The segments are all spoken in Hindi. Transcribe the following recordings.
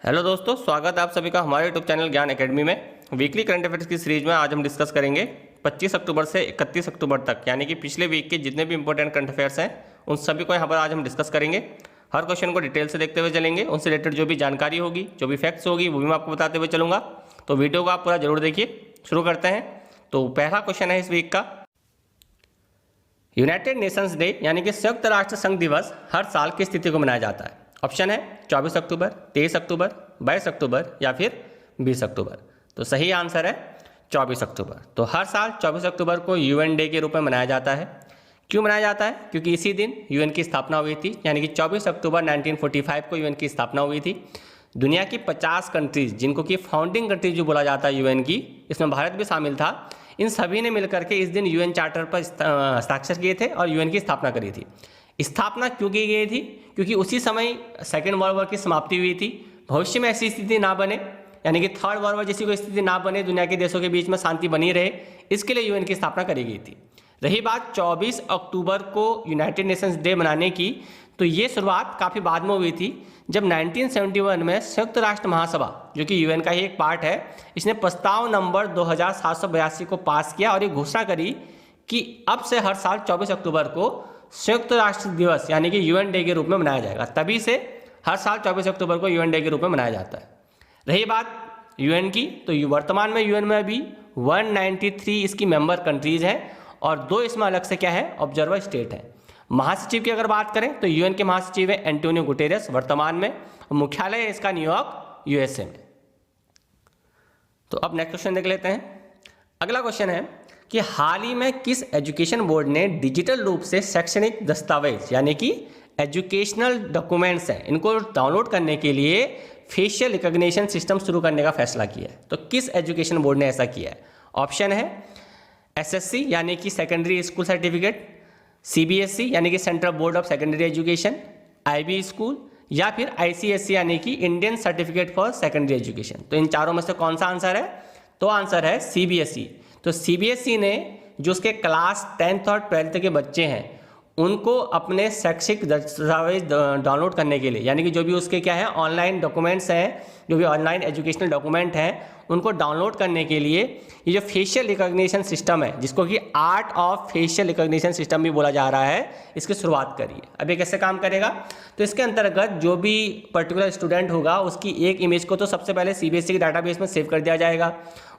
हेलो दोस्तों, स्वागत है आप सभी का हमारे यूट्यूब चैनल ज्ञान एकेडमी में। वीकली करंट अफेयर्स की सीरीज में आज हम डिस्कस करेंगे 25 अक्टूबर से 31 अक्टूबर तक, यानी कि पिछले वीक के जितने भी इंपॉर्टेंट करंट अफेयर्स हैं उन सभी को यहाँ पर आज हम डिस्कस करेंगे। हर क्वेश्चन को डिटेल से देखते हुए चलेंगे, उनसे रिलेटेड जो भी जानकारी होगी, जो भी फैक्ट्स होगी वो भी मैं आपको बताते हुए चलूँगा। तो वीडियो को आप पूरा जरूर देखिए। शुरू करते हैं। तो पहला क्वेश्चन है इस वीक का, यूनाइटेड नेशंस डे यानी कि संयुक्त राष्ट्र संघ दिवस हर साल किस तिथि को मनाया जाता है? ऑप्शन है 24 अक्टूबर, 23 अक्टूबर, 22 अक्टूबर या फिर 20 अक्टूबर। तो सही आंसर है 24 अक्टूबर। तो हर साल 24 अक्टूबर को यूएन डे के रूप में मनाया जाता है। क्यों मनाया जाता है? क्योंकि इसी दिन यूएन की स्थापना हुई थी, यानी कि 24 अक्टूबर 1945 को यूएन की स्थापना हुई थी। दुनिया की 50 कंट्रीज, जिनको कि फाउंडिंग कंट्रीज जो बोला जाता है यूएन की, इसमें भारत भी शामिल था, इन सभी ने मिलकर के इस दिन यूएन चार्टर पर हस्ताक्षर किए थे और यूएन की स्थापना करी थी। स्थापना क्यों की गई थी? क्योंकि उसी समय सेकेंड वर्ल्ड वॉर की समाप्ति हुई थी। भविष्य में ऐसी स्थिति ना बने, यानी कि थर्ड वर्ल्ड वॉर जैसी कोई स्थिति ना बने, दुनिया के देशों के बीच में शांति बनी रहे, इसके लिए यूएन की स्थापना करी गई थी। रही बात 24 अक्टूबर को यूनाइटेड नेशंस डे मनाने की, तो ये शुरुआत काफ़ी बाद में हुई थी, जब 1971 में संयुक्त राष्ट्र महासभा, जो कि यूएन का ही एक पार्ट है, इसने प्रस्ताव नंबर 2782 को पास किया और ये घोषणा करी कि अब से हर साल 24 अक्टूबर को संयुक्त राष्ट्र दिवस यानी कि यूएन डे के रूप में मनाया जाएगा। तभी से हर साल 24 अक्टूबर को यूएन डे के रूप में मनाया जाता है। रही बात यूएन की, तो वर्तमान में यूएन में अभी 193 इसकी मेंबर कंट्रीज हैं और 2 इसमें अलग से क्या है, ऑब्जर्वर स्टेट है। महासचिव की अगर बात करें तो यूएन के महासचिव है एंटोनियो गुटेरेस वर्तमान में, मुख्यालय है इसका न्यूयॉर्क यूएसए में। तो अब नेक्स्ट क्वेश्चन देख लेते हैं। अगला क्वेश्चन है कि हाल ही में किस एजुकेशन बोर्ड ने डिजिटल रूप से शैक्षणिक दस्तावेज यानी कि एजुकेशनल डॉक्यूमेंट्स हैं, इनको डाउनलोड करने के लिए फेशियल रिकॉग्निशन सिस्टम शुरू करने का फैसला किया है? तो किस एजुकेशन बोर्ड ने ऐसा किया है? ऑप्शन है एसएससी यानी कि सेकेंडरी स्कूल सर्टिफिकेट, सीबीएसई यानी कि central board of secondary education, IB school, या फिर आईसीएसई यानी कि Indian certificate for secondary education. तो इन चारों में से कौन सा आंसर है? तो आंसर है सीबीएसई। तो सीबीएसई ने जो उसके क्लास 10th और 12th के बच्चे हैं उनको अपने शैक्षिक दस्तावेज डाउनलोड करने के लिए, यानी कि जो भी उसके क्या है ऑनलाइन डॉक्यूमेंट्स हैं, जो भी ऑनलाइन एजुकेशनल डॉक्यूमेंट हैं, उनको डाउनलोड करने के लिए ये जो फेशियल रिकॉग्निशन सिस्टम है, जिसको कि art of facial recognition system भी बोला जा रहा है, इसकी शुरुआत करी है। अब ये कैसे काम करेगा? तो इसके अंतर्गत जो भी पर्टिकुलर स्टूडेंट होगा उसकी एक इमेज को तो सबसे पहले सीबीएसई के डाटाबेस में सेव कर दिया जाएगा।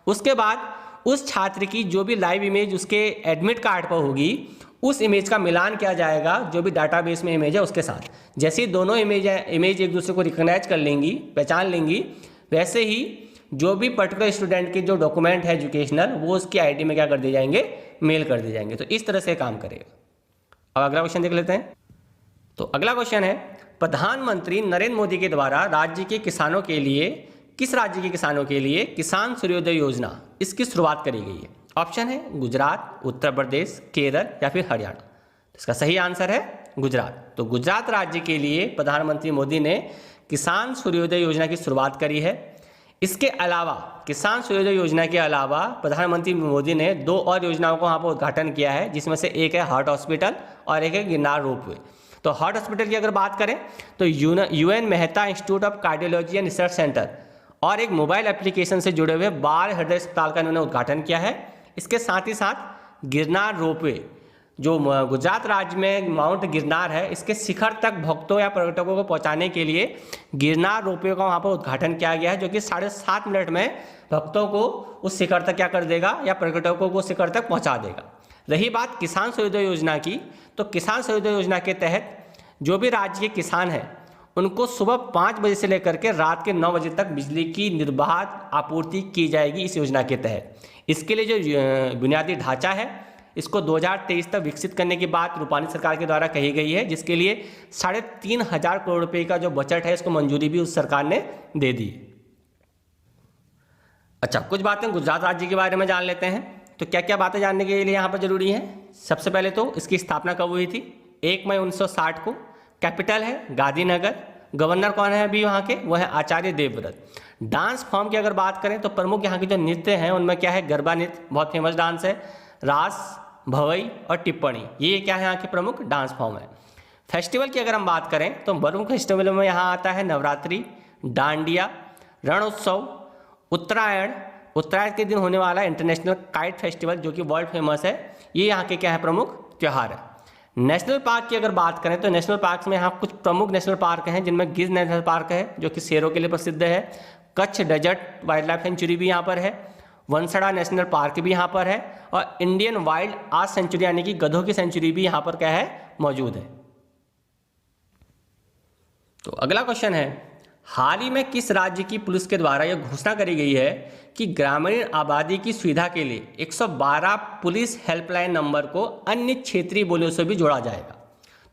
उसके बाद उस छात्र की जो भी लाइव इमेज उसके एडमिट कार्ड पर होगी, उस इमेज का मिलान किया जाएगा जो भी डाटाबेस में इमेज है उसके साथ। जैसे ही दोनों इमेज एक दूसरे को रिकॉग्नाइज कर लेंगी, पहचान लेंगी, वैसे ही जो भी पर्टिकुलर स्टूडेंट के जो डॉक्यूमेंट है एजुकेशनल, वो उसकी आईडी में क्या कर दिए जाएंगे, मेल कर दिए जाएंगे। तो इस तरह से काम करेगा। अब अगला क्वेश्चन देख लेते हैं। तो अगला क्वेश्चन है, प्रधानमंत्री नरेंद्र मोदी के द्वारा राज्य के किसानों के लिए, किस राज्य के किसानों के लिए किसान सूर्योदय योजना, इसकी शुरुआत करी गई है? ऑप्शन है गुजरात, उत्तर प्रदेश, केरल या फिर हरियाणा। तो इसका सही आंसर है गुजरात। तो गुजरात राज्य के लिए प्रधानमंत्री मोदी ने किसान सूर्योदय योजना की शुरुआत करी है। इसके अलावा किसान सूर्योदय योजना के अलावा प्रधानमंत्री मोदी ने 2 और योजनाओं को वहाँ पर उद्घाटन किया है, जिसमें से एक है हार्ट हॉस्पिटल और एक है गिरनार रोपवे। तो हार्ट हॉस्पिटल की अगर बात करें तो UN Mehta institute of cardiology and research centre और एक मोबाइल एप्लीकेशन से जुड़े हुए बाल हृदय अस्पताल का इन्होंने उद्घाटन किया है। इसके साथ ही साथ गिरनार रोपवे, जो गुजरात राज्य में माउंट गिरनार है, इसके शिखर तक भक्तों या पर्यटकों को पहुंचाने के लिए गिरनार रोपवे का वहां पर उद्घाटन किया गया है, जो कि 7.5 मिनट में भक्तों को उस शिखर तक क्या कर देगा, या पर्यटकों को शिखर तक पहुंचा देगा। रही बात किसान सूर्योदय योजना की, तो किसान सूर्योदय योजना के तहत जो भी राज्य के किसान हैं उनको सुबह 5 बजे से लेकर के रात के 9 बजे तक बिजली की निर्बाध आपूर्ति की जाएगी इस योजना के तहत। इसके लिए जो बुनियादी ढांचा है, इसको 2023 तक विकसित करने की बात रूपानी सरकार के द्वारा कही गई है, जिसके लिए 3,500 करोड़ रुपए का जो बजट है, इसको मंजूरी भी उस सरकार ने दे दी। अच्छा, कुछ बातें गुजरात राज्य के बारे में जान लेते हैं। तो क्या क्या बातें जानने के लिए यहाँ पर जरूरी है? सबसे पहले तो इसकी स्थापना कब हुई थी? 1 मई 1960 को। कैपिटल है गांधीनगर। गवर्नर कौन है अभी वहाँ के? वो है आचार्य देवव्रत। डांस फॉर्म की अगर बात करें तो प्रमुख यहाँ के जो नृत्य हैं उनमें क्या है, गरबा नृत्य बहुत फेमस डांस है, रास, भवई और टिप्पणी, ये क्या है यहाँ के प्रमुख डांस फॉर्म है। फेस्टिवल की अगर हम बात करें तो प्रमुख फेस्टिवल में यहाँ आता है नवरात्रि, डांडिया, रण उत्सव, उत्तरायण, उत्तरायण के दिन होने वाला इंटरनेशनल काइट फेस्टिवल जो कि वर्ल्ड फेमस है, ये यहाँ के क्या है प्रमुख त्यौहार है। नेशनल पार्क की अगर बात करें तो नेशनल पार्क में यहाँ कुछ प्रमुख नेशनल पार्क हैं, जिनमें गिर नेशनल पार्क है जो कि शेरों के लिए प्रसिद्ध है, Kutch desert wild life sanctuary भी यहाँ पर है, वंसड़ा नेशनल पार्क भी यहाँ पर है, और इंडियन वाइल्ड आर्ट सेंचुरी यानी कि गधों की सेंचुरी भी यहाँ पर क्या है मौजूद है। तो अगला क्वेश्चन है, हाल ही में किस राज्य की पुलिस के द्वारा यह घोषणा करी गई है कि ग्रामीण आबादी की सुविधा के लिए 112 पुलिस हेल्पलाइन नंबर को अन्य क्षेत्रीय बोलियों से भी जोड़ा जाएगा?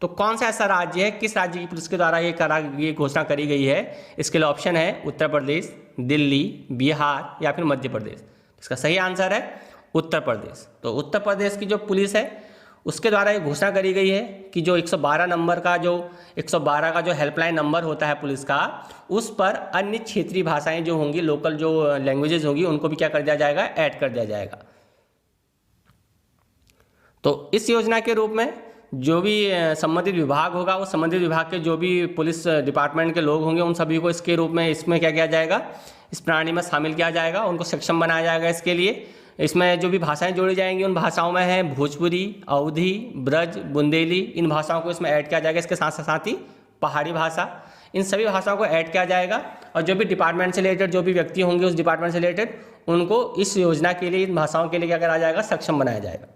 तो कौन सा ऐसा राज्य है, किस राज्य की पुलिस के द्वारा ये घोषणा करी गई है? इसके लिए ऑप्शन है उत्तर प्रदेश, दिल्ली, बिहार या फिर मध्य प्रदेश। इसका सही आंसर है उत्तर प्रदेश। तो उत्तर प्रदेश की जो पुलिस है उसके द्वारा ये घोषणा करी गई है कि जो 112 नंबर का जो 112 का जो हेल्पलाइन नंबर होता है पुलिस का, उस पर अन्य क्षेत्रीय भाषाएं जो होंगी, लोकल जो लैंग्वेजेस होंगी, उनको भी क्या कर दिया जाएगा, ऐड कर दिया जाएगा। तो इस योजना के रूप में जो भी संबंधित विभाग होगा, उस संबंधित विभाग के जो भी पुलिस डिपार्टमेंट के लोग होंगे, उन सभी को इसके रूप में इसमें क्या किया जाएगा, इस प्रणाली में शामिल किया जाएगा, उनको सक्षम बनाया जाएगा। इसके लिए इसमें जो भी भाषाएं जोड़ी जाएंगी उन भाषाओं में है भोजपुरी, अवधी, ब्रज, बुंदेली, इन भाषाओं को इसमें ऐड किया जाएगा। इसके साथ साथ ही पहाड़ी भाषा, इन सभी भाषाओं को ऐड किया जाएगा। और जो भी डिपार्टमेंट से रिलेटेड जो भी व्यक्ति होंगे उस डिपार्टमेंट से रिलेटेड, उनको इस योजना के लिए, इन भाषाओं के लिए क्या करा जाएगा, सक्षम बनाया जाएगा।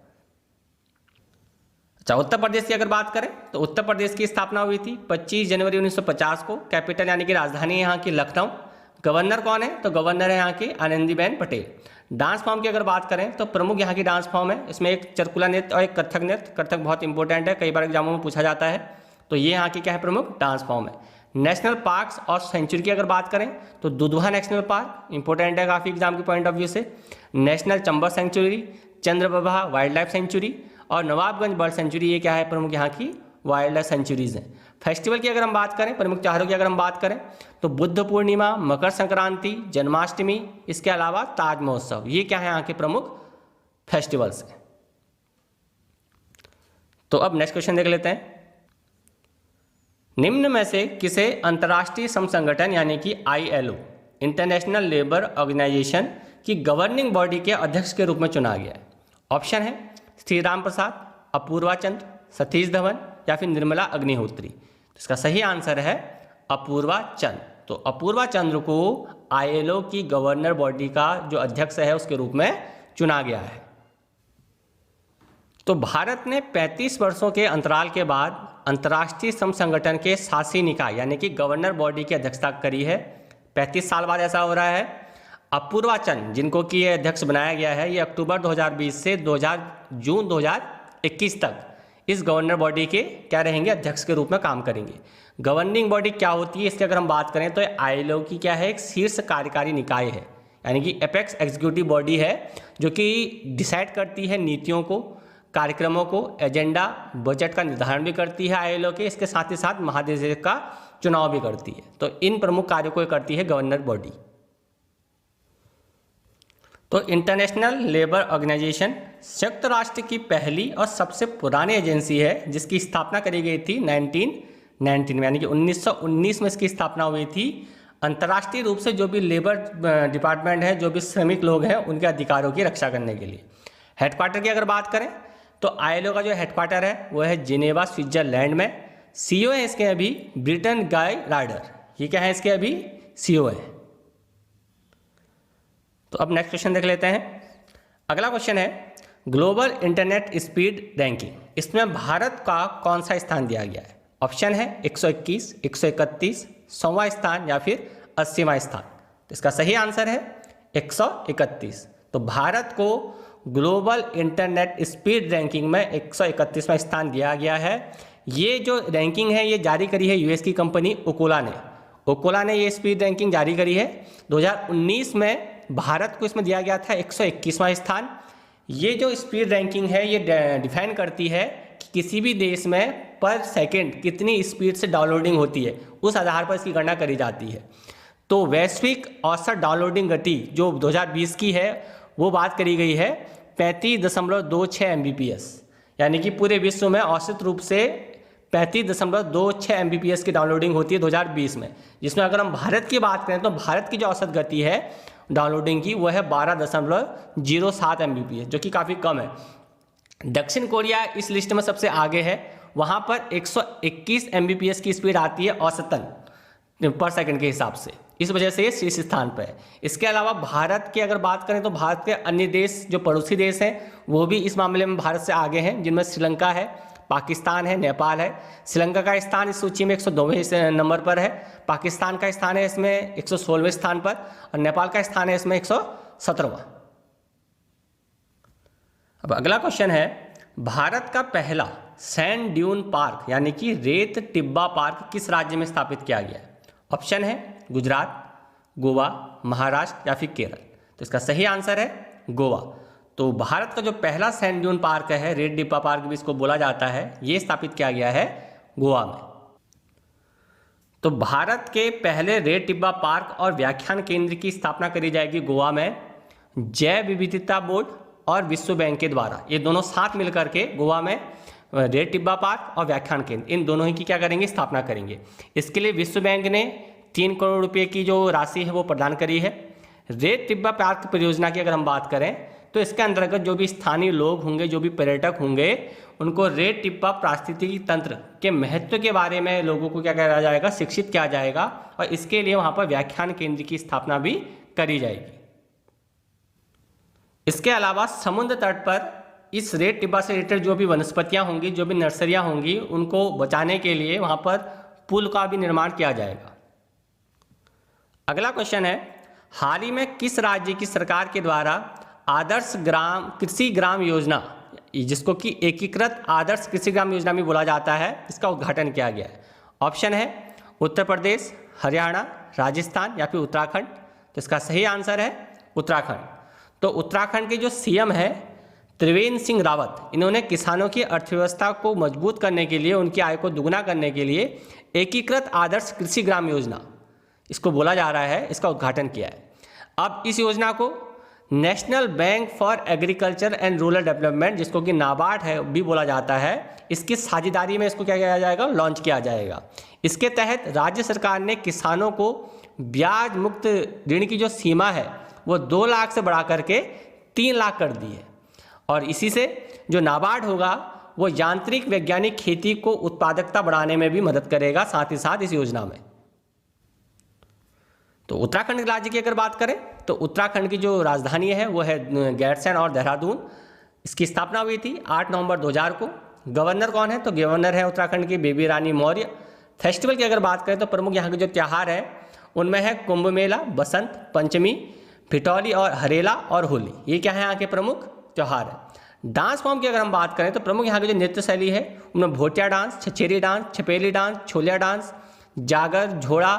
अच्छा, उत्तर प्रदेश की अगर बात करें तो उत्तर प्रदेश की स्थापना हुई थी 25 जनवरी 1950 को। कैपिटल यानी कि राजधानी यहाँ की लखनऊ। गवर्नर कौन है? तो गवर्नर है यहाँ की आनंदीबेन पटेल। डांस फॉर्म की अगर बात करें तो प्रमुख यहाँ की डांस फॉर्म है, इसमें एक चरकुला नृत्य और एक कथक नृत्य। कथक बहुत इंपॉर्टेंट है, कई बार एग्जामों में पूछा जाता है। तो ये यहाँ की क्या है, प्रमुख डांस फॉर्म है। नेशनल पार्क्स और सेंचुरी की अगर बात करें तो दुधवा नेशनल पार्क इंपॉर्टेंट है काफ़ी एग्जाम के पॉइंट ऑफ व्यू से। National Chambal sanctuary, Chandraprabha wild life sanctuary और नवाबगंज बर्ड सेंचुरी, ये क्या है, प्रमुख यहाँ की वाइल्ड लाइफ सेंचुरीज हैं। फेस्टिवल की अगर हम बात करें, प्रमुख त्योहारों की अगर हम बात करें तो बुद्ध पूर्णिमा, मकर संक्रांति, जन्माष्टमी, इसके अलावा ताज महोत्सव, ये क्या है यहाँ के प्रमुख फेस्टिवल्स हैं। तो अब नेक्स्ट क्वेश्चन देख लेते हैं। निम्न में से किसे अंतर्राष्ट्रीय श्रम संगठन यानी कि ILO, इंटरनेशनल लेबर ऑर्गेनाइजेशन की गवर्निंग बॉडी के अध्यक्ष के रूप में चुना गया है? ऑप्शन है श्री राम प्रसाद, अपूर्वा चंद्र, सतीश धवन या फिर निर्मला अग्निहोत्री। तो इसका सही आंसर है अपूर्वा चंद्र। तो अपूर्वा चंद्र को ILO की गवर्नर बॉडी का जो अध्यक्ष है उसके रूप में चुना गया है। तो भारत ने 35 वर्षों के अंतराल के बाद अंतर्राष्ट्रीय श्रम संगठन के शासी निकाय यानी कि गवर्नर बॉडी की अध्यक्षता करी है। 35 साल बाद ऐसा हो रहा है। अपूर्वा चंद्र जिनको कि ये अध्यक्ष बनाया गया है, ये अक्टूबर 2020 से जून 2021 तक इस गवर्नर बॉडी के क्या रहेंगे, अध्यक्ष के रूप में काम करेंगे। गवर्निंग बॉडी क्या होती है, इसकी अगर हम बात करें तो ILO की क्या है, एक शीर्ष कार्यकारी निकाय है, यानी कि एपेक्स एग्जीक्यूटिव बॉडी है जो कि डिसाइड करती है नीतियों को, कार्यक्रमों को, एजेंडा, बजट का निर्धारण भी करती है ILO के। इसके साथ ही साथ महानिदेशक का चुनाव भी करती है। तो इन प्रमुख कार्यों को करती है गवर्नर बॉडी। तो इंटरनेशनल लेबर ऑर्गेनाइजेशन संयुक्त राष्ट्र की पहली और सबसे पुरानी एजेंसी है जिसकी स्थापना करी गई थी 1919 में, यानी कि 1919 में इसकी स्थापना हुई थी। अंतर्राष्ट्रीय रूप से जो भी लेबर डिपार्टमेंट है, जो भी श्रमिक लोग हैं, उनके अधिकारों की रक्षा करने के लिए। हेडक्वार्टर की अगर बात करें तो ILO का जो हेडक्वार्टर है वो है जिनेवा, स्विट्जरलैंड में। CEO है इसके अभी ब्रिटन गाय राइडर, ये क्या है, इसके अभी CEO है। तो अब नेक्स्ट क्वेश्चन देख लेते हैं। अगला क्वेश्चन है ग्लोबल इंटरनेट स्पीड रैंकिंग, इसमें भारत का कौन सा स्थान दिया गया है? ऑप्शन है 121, 131, 100वां स्थान या फिर 80वां स्थान। तो इसका सही आंसर है 131। तो भारत को ग्लोबल इंटरनेट स्पीड रैंकिंग में 131वां स्थान दिया गया है। ये जो रैंकिंग है ये जारी करी है US की कंपनी ओकोला ने ये स्पीड रैंकिंग जारी करी है। 2019 में भारत को इसमें दिया गया था 121वां स्थान। ये जो स्पीड रैंकिंग है ये डिफाइन करती है कि किसी भी देश में पर सेकंड कितनी स्पीड से डाउनलोडिंग होती है, उस आधार पर इसकी गणना करी जाती है। तो वैश्विक औसत डाउनलोडिंग गति जो 2020 की है वो बात करी गई है 35.26 Mbps, यानी कि पूरे विश्व में औसत रूप से 35.26 MBPS की डाउनलोडिंग होती है 2020 में, जिसमें अगर हम भारत की बात करें तो भारत की जो औसत गति है डाउनलोडिंग की वो है 12.07 MBPS, जो कि काफ़ी कम है। दक्षिण कोरिया इस लिस्ट में सबसे आगे है, वहाँ पर 121 MBPS की स्पीड आती है औसतन पर सेकंड के हिसाब से, इस वजह से ये शीर्ष स्थान पर है। इसके अलावा भारत की अगर बात करें तो भारत के अन्य देश जो पड़ोसी देश हैं वो भी इस मामले में भारत से आगे हैं, जिनमें श्रीलंका है, पाकिस्तान है, नेपाल है। श्रीलंका का स्थान इस सूची में 102वें नंबर पर है, पाकिस्तान का स्थान है इसमें 116वें स्थान पर और नेपाल का स्थान है इसमें 117वां। अब अगला क्वेश्चन है, भारत का पहला सैंड ड्यून पार्क यानी कि रेत टिब्बा पार्क किस राज्य में स्थापित किया गया है? ऑप्शन है गुजरात, गोवा, महाराष्ट्र या फिर केरल। तो इसका सही आंसर है गोवा। तो भारत का जो पहला सैंड ड्यून पार्क है, रेत टिब्बा पार्क भी इसको बोला जाता है, ये स्थापित किया गया है गोवा में। तो भारत के पहले रेत टिब्बा पार्क और व्याख्यान केंद्र की स्थापना करी जाएगी गोवा में जैव विविधता बोर्ड और विश्व बैंक के द्वारा। ये दोनों साथ मिलकर के गोवा में रेत टिब्बा पार्क और व्याख्यान केंद्र, इन दोनों ही की क्या करेंगे, स्थापना करेंगे। इसके लिए विश्व बैंक ने 3 करोड़ रुपए की जो राशि है वो प्रदान करी है। रेत टिब्बा पार्क परियोजना की अगर हम बात करें तो इसके अंतर्गत जो भी स्थानीय लोग होंगे, जो भी पर्यटक होंगे, उनको रेत टिब्बा पारिस्थितिकी तंत्र के महत्व के बारे में लोगों को क्या करा जाएगा, शिक्षित किया जाएगा और इसके लिए वहाँ पर व्याख्यान केंद्र की स्थापना भी करी जाएगी। इसके अलावा समुद्र तट पर इस रेत टिब्बा से रिलेटेड जो भी वनस्पतियाँ होंगी, जो भी नर्सरियाँ होंगी, उनको बचाने के लिए वहाँ पर पुल का भी निर्माण किया जाएगा। अगला क्वेश्चन है, हाल ही में किस राज्य की सरकार के द्वारा आदर्श ग्राम कृषि ग्राम योजना, जिसको कि एकीकृत आदर्श कृषि ग्राम योजना भी बोला जाता है, इसका उद्घाटन किया गया है? ऑप्शन है उत्तर प्रदेश, हरियाणा, राजस्थान या फिर उत्तराखंड। तो इसका सही आंसर है उत्तराखंड। तो उत्तराखंड के जो सीएम है त्रिवेंद्र सिंह रावत, इन्होंने किसानों की अर्थव्यवस्था को मजबूत करने के लिए, उनकी आय को दुगना करने के लिए एकीकृत आदर्श कृषि ग्राम योजना, इसको बोला जा रहा है, इसका उद्घाटन किया है। अब इस योजना को national bank for agriculture and rural development, जिसको कि नाबार्ड है भी बोला जाता है, इसकी साझेदारी में इसको क्या किया जाएगा, लॉन्च किया जाएगा। इसके तहत राज्य सरकार ने किसानों को ब्याज मुक्त ऋण की जो सीमा है वो 2 लाख से बढ़ा करके 3 लाख कर दी है और इसी से जो नाबार्ड होगा वो यांत्रिक वैज्ञानिक खेती को उत्पादकता बढ़ाने में भी मदद करेगा साथ ही साथ इस योजना में। तो उत्तराखंड राज्य की अगर बात करें तो उत्तराखंड की जो राजधानी है वो है गैरसैंण और देहरादून। इसकी स्थापना हुई थी 8 नवंबर 2000 को। गवर्नर कौन है? तो गवर्नर है उत्तराखंड की बेबी रानी मौर्य। फेस्टिवल की अगर बात करें तो प्रमुख यहाँ के जो त्यौहार है उनमें है कुंभ मेला, बसंत पंचमी, भिटौली और हरेला और होली। ये क्या है यहाँ के प्रमुख त्यौहार है। डांस फॉर्म की अगर हम बात करें तो प्रमुख यहाँ की जो नृत्य शैली है उनमें Bhotia dance, छछेरी dance, Chhapeli dance, Chholiya dance, जागर, झोड़ा,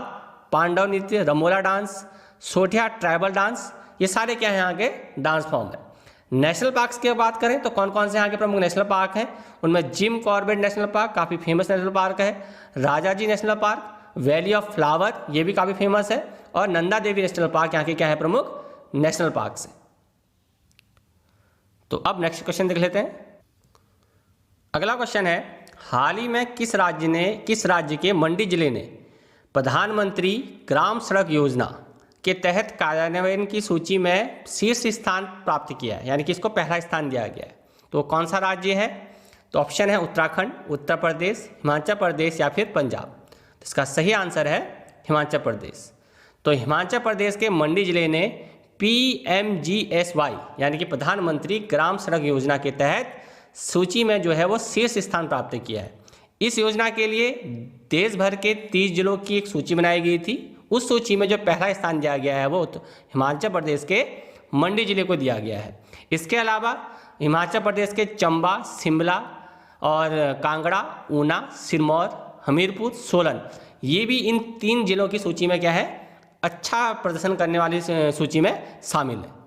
पांडव नृत्य, रमोला डांस, सोठिया ट्राइबल डांस, ये सारे क्या है यहाँ के डांस फॉर्म है। नेशनल पार्क्स की बात करें तो कौन कौन से यहाँ के प्रमुख नेशनल पार्क हैं, उनमें जिम कॉर्बेट नेशनल पार्क काफ़ी फेमस नेशनल पार्क है, Rajaji national park, valley of flower ये भी काफ़ी फेमस है और नंदा देवी नेशनल पार्क यहाँ के क्या है प्रमुख नेशनल पार्क से। तो अब नेक्स्ट क्वेश्चन देख लेते हैं। अगला क्वेश्चन है, हाल ही में किस राज्य के मंडी जिले ने प्रधानमंत्री ग्राम सड़क योजना के तहत कार्यान्वयन की सूची में शीर्ष स्थान प्राप्त किया है, यानी कि इसको पहला स्थान दिया गया है। तो कौन सा राज्य है? तो ऑप्शन है उत्तराखंड, उत्तर प्रदेश, हिमाचल प्रदेश या फिर पंजाब। तो इसका सही आंसर है हिमाचल प्रदेश। तो हिमाचल प्रदेश के मंडी जिले ने PMGSY यानी कि प्रधानमंत्री ग्राम सड़क योजना के तहत सूची में जो है वो शीर्ष स्थान प्राप्त किया है। इस योजना के लिए देश भर के 30 जिलों की एक सूची बनाई गई थी। उस सूची में जो पहला स्थान दिया गया है वो हिमाचल प्रदेश के मंडी जिले को दिया गया है। इसके अलावा हिमाचल प्रदेश के चंबा, शिमला और कांगड़ा, ऊना, सिरमौर, हमीरपुर, सोलन ये भी इन 3 जिलों की सूची में क्या है अच्छा प्रदर्शन करने वाली सूची में शामिल है।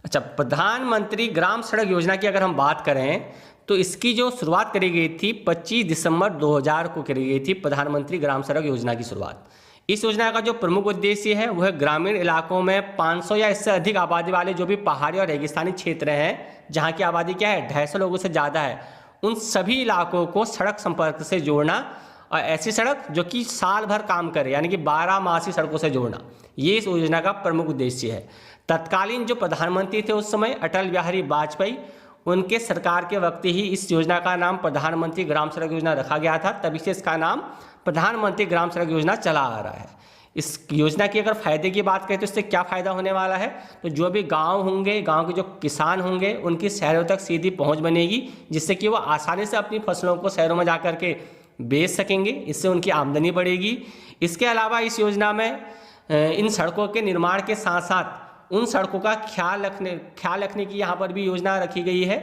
अच्छा, प्रधानमंत्री ग्राम सड़क योजना की अगर हम बात करें तो इसकी जो शुरुआत करी गई थी 25 दिसंबर 2000 को करी गई थी प्रधानमंत्री ग्राम सड़क योजना की शुरुआत। इस योजना का जो प्रमुख उद्देश्य है वह ग्रामीण इलाकों में 500 या इससे अधिक आबादी वाले जो भी पहाड़ी और रेगिस्तानी क्षेत्र हैं जहाँ की आबादी क्या है 250 लोगों से ज़्यादा है, उन सभी इलाकों को सड़क संपर्क से जोड़ना, और ऐसी सड़क जो कि साल भर काम करे, यानी कि 12 मासी सड़कों से जोड़ना, ये इस योजना का प्रमुख उद्देश्य है। तत्कालीन जो प्रधानमंत्री थे उस समय अटल बिहारी वाजपेयी, उनके सरकार के वक्त ही इस योजना का नाम प्रधानमंत्री ग्राम सड़क योजना रखा गया था, तभी से इसका नाम प्रधानमंत्री ग्राम सड़क योजना चला आ रहा है। इस योजना की अगर फायदे की बात करें तो इससे क्या फ़ायदा होने वाला है, तो जो भी गांव होंगे, गांव के जो किसान होंगे, उनकी शहरों तक सीधी पहुंच बनेगी, जिससे कि वो आसानी से अपनी फसलों को शहरों में जा कर के बेच सकेंगे, इससे उनकी आमदनी बढ़ेगी। इसके अलावा इस योजना में इन सड़कों के निर्माण के साथ साथ उन सड़कों का ख्याल रखने की यहाँ पर भी योजना रखी गई है।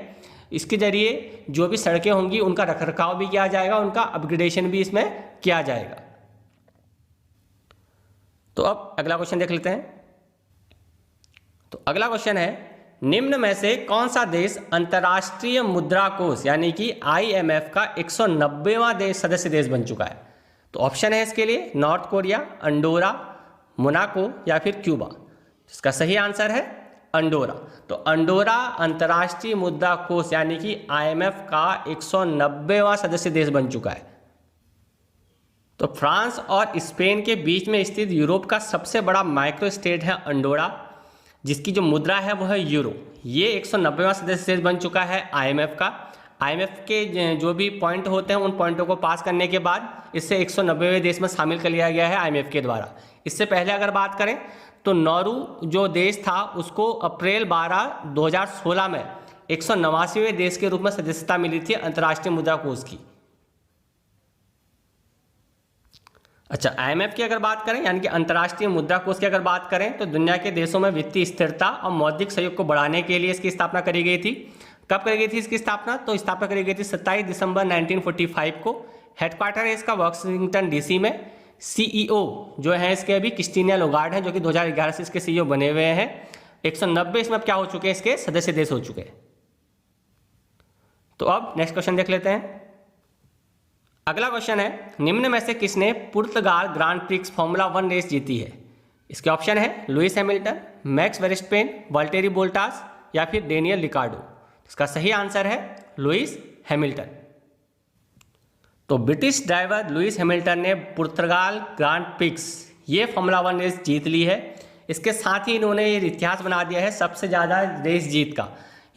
इसके जरिए जो भी सड़कें होंगी उनका रखरखाव भी किया जाएगा, उनका अपग्रेडेशन भी इसमें किया जाएगा। तो अब अगला क्वेश्चन देख लेते हैं। तो अगला क्वेश्चन है, निम्न में से कौन सा देश अंतर्राष्ट्रीय मुद्रा कोष यानी कि IMF का 190वां देश सदस्य देश बन चुका है? तो ऑप्शन है इसके लिए नॉर्थ कोरिया, अंडोरा, मोनाको या फिर क्यूबा। इसका सही आंसर है अंडोरा। तो अंडोरा अंतर्राष्ट्रीय मुद्रा कोष यानी कि IMF का 190वां सदस्य देश बन चुका है। तो फ्रांस और स्पेन के बीच में स्थित यूरोप का सबसे बड़ा माइक्रो स्टेट है अंडोरा, जिसकी जो मुद्रा है वो है यूरो। ये 190वां सदस्य देश बन चुका है IMF का। IMF के जो भी पॉइंट होते हैं उन पॉइंटों को पास करने के बाद इसे 190वें देश में शामिल कर लिया गया है IMF के द्वारा। इससे पहले अगर बात करें तो नॉर्वे जो देश था उसको अप्रैल 12, 2016 में 189वें देश के रूप में सदस्यता मिली थी अंतर्राष्ट्रीय मुद्रा कोष की। अच्छा, IMF की अगर बात करें यानी कि अंतर्राष्ट्रीय मुद्रा कोष की अगर बात करें तो दुनिया के देशों में वित्तीय स्थिरता और मौद्रिक सहयोग को बढ़ाने के लिए इसकी स्थापना करी गई थी। कब करी गई थी इसकी स्थापना? तो स्थापना करी गई थी 27 दिसंबर 1945 को। हेडक्वार्टर है इसका वाशिंगटन DC में। CEO जो है इसके अभी क्रिस्टीना लोगार्ड हैं, जो कि 2011 से इसके CEO बने हुए हैं। 190 इसमें अब क्या हो चुके हैं, इसके सदस्य देश हो चुके हैं। तो अब नेक्स्ट क्वेश्चन देख लेते हैं। अगला क्वेश्चन है, निम्न में से किसने पुर्तगाल ग्रांड प्रिक्स फॉर्मूला 1 रेस जीती है? इसके ऑप्शन है Lewis Hamilton, max वेरस्टेपेन, Valtteri Voltas या फिर डेनियल रिकार्डो। इसका सही आंसर है लुइस हैमिल्टन। तो ब्रिटिश ड्राइवर लुइस हैमिल्टन ने पुर्तगाल ग्रांड प्रिक्स ये फॉर्मूला 1 रेस जीत ली है। इसके साथ ही इन्होंने ये इतिहास बना दिया है सबसे ज़्यादा रेस जीत का।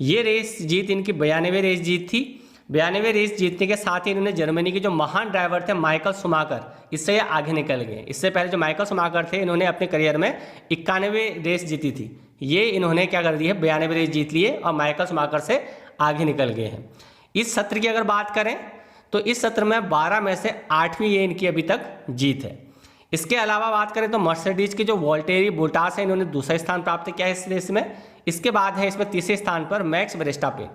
ये रेस जीत इनकी 92वें रेस जीत थी। 92वें रेस जीतने के साथ ही इन्होंने जर्मनी के जो महान ड्राइवर थे माइकल शूमाकर, इससे ये आगे निकल गए। इससे पहले जो माइकल शूमाकर थे इन्होंने अपने करियर में 91 रेस जीती थी। ये इन्होंने क्या कर दी है, 92 रेस जीत लिए और माइकल शूमाकर से आगे निकल गए हैं। इस सत्र की अगर बात करें तो इस सत्र में 12 में से 8वीं ये इनकी अभी तक जीत है। इसके अलावा बात करें तो मर्सिडीज के जो वाल्टेरी बोल्टास है इन्होंने दूसरा स्थान प्राप्त किया है इस रेस में। इसके बाद है इसमें तीसरे स्थान पर मैक्स वेरस्टेपेन।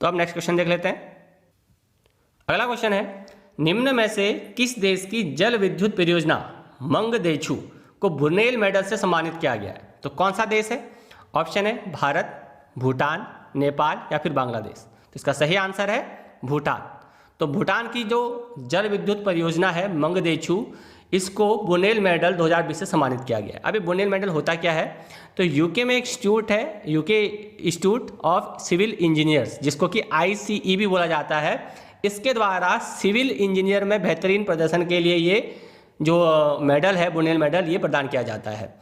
तो अब नेक्स्ट क्वेश्चन देख लेते हैं। अगला क्वेश्चन है, निम्न में से किस देश की जल विद्युत परियोजना मंगदेछू को ब्रुनेल मेडल से सम्मानित किया गया है? तो कौन सा देश है? ऑप्शन है भारत, भूटान, नेपाल या फिर बांग्लादेश। तो इसका सही आंसर है भूटान। तो भूटान की जो जल विद्युत परियोजना है मंगदेछू, इसको ब्रुनेल मेडल 2020 से सम्मानित किया गया है। अभी ब्रुनेल मेडल होता क्या है, तो यूके में एक इंस्टीट्यूट है, UK institute of civil engineers, जिसको कि ICE भी बोला जाता है। इसके द्वारा सिविल इंजीनियर में बेहतरीन प्रदर्शन के लिए ये जो मेडल है ब्रुनेल मेडल ये प्रदान किया जाता है।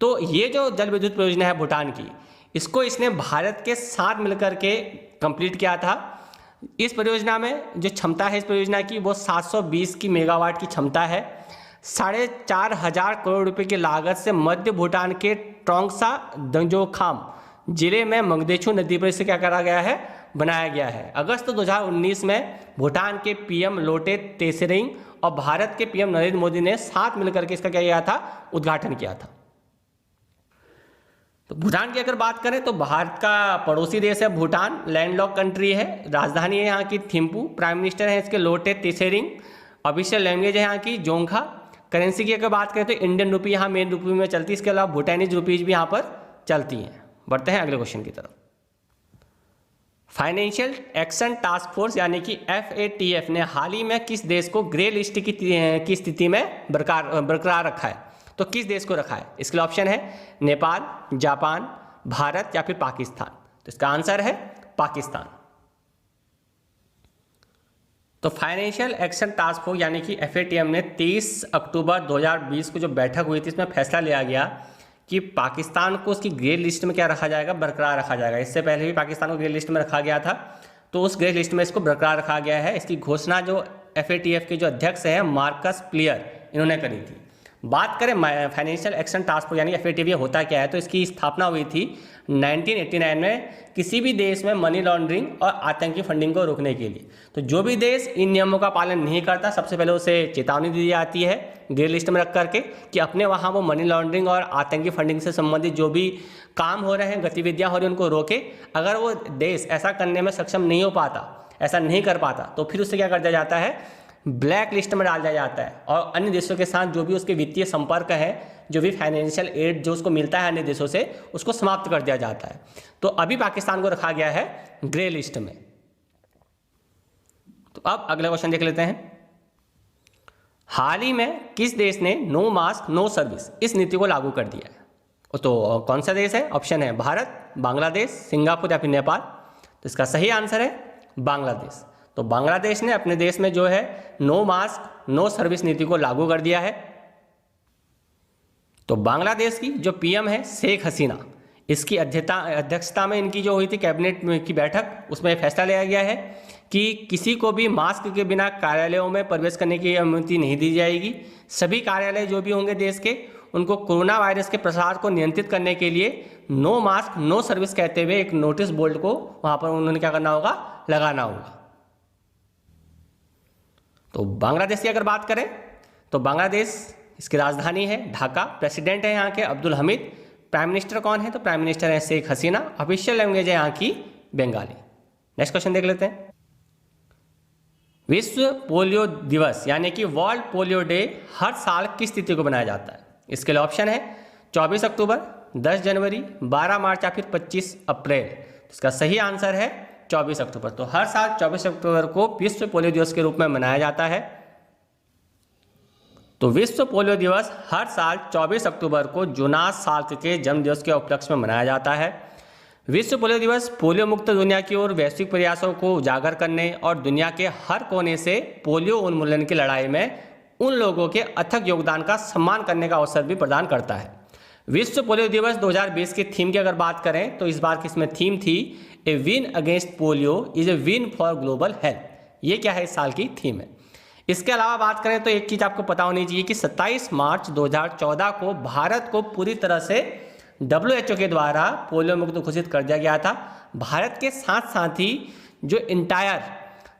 तो ये जो जल विद्युत परियोजना है भूटान की, इसको इसने भारत के साथ मिलकर के कंप्लीट किया था। इस परियोजना में जो क्षमता है इस परियोजना की वो 720 की मेगावाट की क्षमता है। 4,500 करोड़ रुपए की लागत से मध्य भूटान के ट्रोंगसा दंजोखाम जिले में मंगदेछू नदी पर इसे क्या करा गया है, बनाया गया है। अगस्त 2019 में भूटान के PM लोटे तेसरिंग और भारत के PM नरेंद्र मोदी ने साथ मिलकर के इसका क्या किया था, उद्घाटन किया था। तो भूटान की अगर बात करें तो भारत का पड़ोसी देश है भूटान, लैंडलॉक कंट्री है। राजधानी है यहाँ की थिम्पू, प्राइम मिनिस्टर है इसके लोटे तेसरिंग, ऑफिशियल लैंग्वेज है यहाँ की जोंखा। करेंसी की अगर बात करें तो इंडियन रुपी यहाँ मेन रुपी में चलती है। इसके अलावा भूटानीज रुपीज भी यहाँ पर चलती हैं। बढ़ते हैं अगले क्वेश्चन की तरफ। फाइनेंशियल एक्शन टास्क फोर्स यानी कि FATF ने हाल ही में किस देश को ग्रे लिस्ट की स्थिति में बरकरार रखा है? तो किस देश को रखा है? इसके लिए ऑप्शन है नेपाल, जापान, भारत या फिर पाकिस्तान। तो इसका आंसर है पाकिस्तान। तो फाइनेंशियल एक्शन टास्क फोर्स यानी कि FATF ने 23 अक्टूबर 2020 को जो बैठक हुई थी, इसमें फैसला लिया गया कि पाकिस्तान को उसकी ग्रे लिस्ट में क्या रखा जाएगा, बरकरार रखा जाएगा। इससे पहले भी पाकिस्तान को ग्रे लिस्ट में रखा गया था, तो उस ग्रे लिस्ट में इसको बरकरार रखा गया है। इसकी घोषणा जो FATF के जो अध्यक्ष हैं मार्कस प्लियर, इन्होंने करी थी। बात करें फाइनेंशियल एक्शन टास्क फोर्स यानी FATF होता क्या है, तो इसकी स्थापना हुई थी 1989 में किसी भी देश में मनी लॉन्ड्रिंग और आतंकी फंडिंग को रोकने के लिए। तो जो भी देश इन नियमों का पालन नहीं करता, सबसे पहले उसे चेतावनी दी जाती है ग्रे लिस्ट में रख करके कि अपने वहाँ वो मनी लॉन्ड्रिंग और आतंकी फंडिंग से संबंधित जो भी काम हो रहे हैं, गतिविधियाँ हो रही हैं, उनको रोके। अगर वो देश ऐसा करने में सक्षम नहीं हो पाता, ऐसा नहीं कर पाता, तो फिर उससे क्या कर दिया जाता है, ब्लैक लिस्ट में डाल दिया जाता है। और अन्य देशों के साथ जो भी उसके वित्तीय संपर्क है, जो भी फाइनेंशियल एड जो उसको मिलता है अन्य देशों से, उसको समाप्त कर दिया जाता है। तो अभी पाकिस्तान को रखा गया है ग्रे लिस्ट में। तो अब अगला क्वेश्चन देख लेते हैं। हाल ही में किस देश ने नो मास्क नो सर्विस इस नीति को लागू कर दिया है? तो कौन सा देश है? ऑप्शन है भारत, बांग्लादेश, सिंगापुर या फिर नेपाल। तो इसका सही आंसर है बांग्लादेश। तो बांग्लादेश ने अपने देश में जो है नो मास्क नो सर्विस नीति को लागू कर दिया है। तो बांग्लादेश की जो PM है शेख हसीना, इसकी अध्यक्षता में इनकी जो हुई थी कैबिनेट की बैठक, उसमें फैसला लिया गया है कि किसी को भी मास्क के बिना कार्यालयों में प्रवेश करने की अनुमति नहीं दी जाएगी। सभी कार्यालय जो भी होंगे देश के, उनको कोरोना वायरस के प्रसार को नियंत्रित करने के लिए नो मास्क नो सर्विस कहते हुए एक नोटिस बोर्ड को वहाँ पर उन्होंने क्या करना होगा, लगाना होगा। तो बांग्लादेश की अगर बात करें तो बांग्लादेश, इसकी राजधानी है ढाका, प्रेसिडेंट है यहाँ के अब्दुल हमीद, प्राइम मिनिस्टर कौन है, तो प्राइम मिनिस्टर है शेख हसीना, ऑफिशियल लैंग्वेज है यहाँ की बंगाली। नेक्स्ट क्वेश्चन देख लेते हैं। विश्व पोलियो दिवस यानी कि वर्ल्ड पोलियो डे हर साल किस तिथि को मनाया जाता है? इसके लिए ऑप्शन है 24 अक्टूबर, 10 जनवरी, 12 मार्च या फिर 25 अप्रैल। तो इसका सही आंसर है 24 अक्टूबर। तो हर साल 24 अक्टूबर को विश्व पोलियो दिवस के रूप में मनाया जाता है। तो विश्व पोलियो दिवस हर साल 24 अक्टूबर को जोनास साल्क के जन्म दिवस के उपलक्ष्य में मनाया जाता है। विश्व पोलियो दिवस पोलियो मुक्त दुनिया की ओर वैश्विक प्रयासों को उजागर करने और दुनिया के हर कोने से पोलियो उन्मूलन की लड़ाई में उन लोगों के अथक योगदान का सम्मान करने का अवसर भी प्रदान करता है। विश्व पोलियो दिवस 2020 के थीम की अगर बात करें तो इस बार की इसमें थीम थी a win against polio is a win for global health. ये क्या है, इस साल की थीम है। इसके अलावा बात करें तो एक चीज़ आपको पता होनी चाहिए कि 27 मार्च 2014 को भारत को पूरी तरह से WHO के द्वारा पोलियो मुक्त घोषित कर दिया गया था। भारत के साथ साथ ही जो entire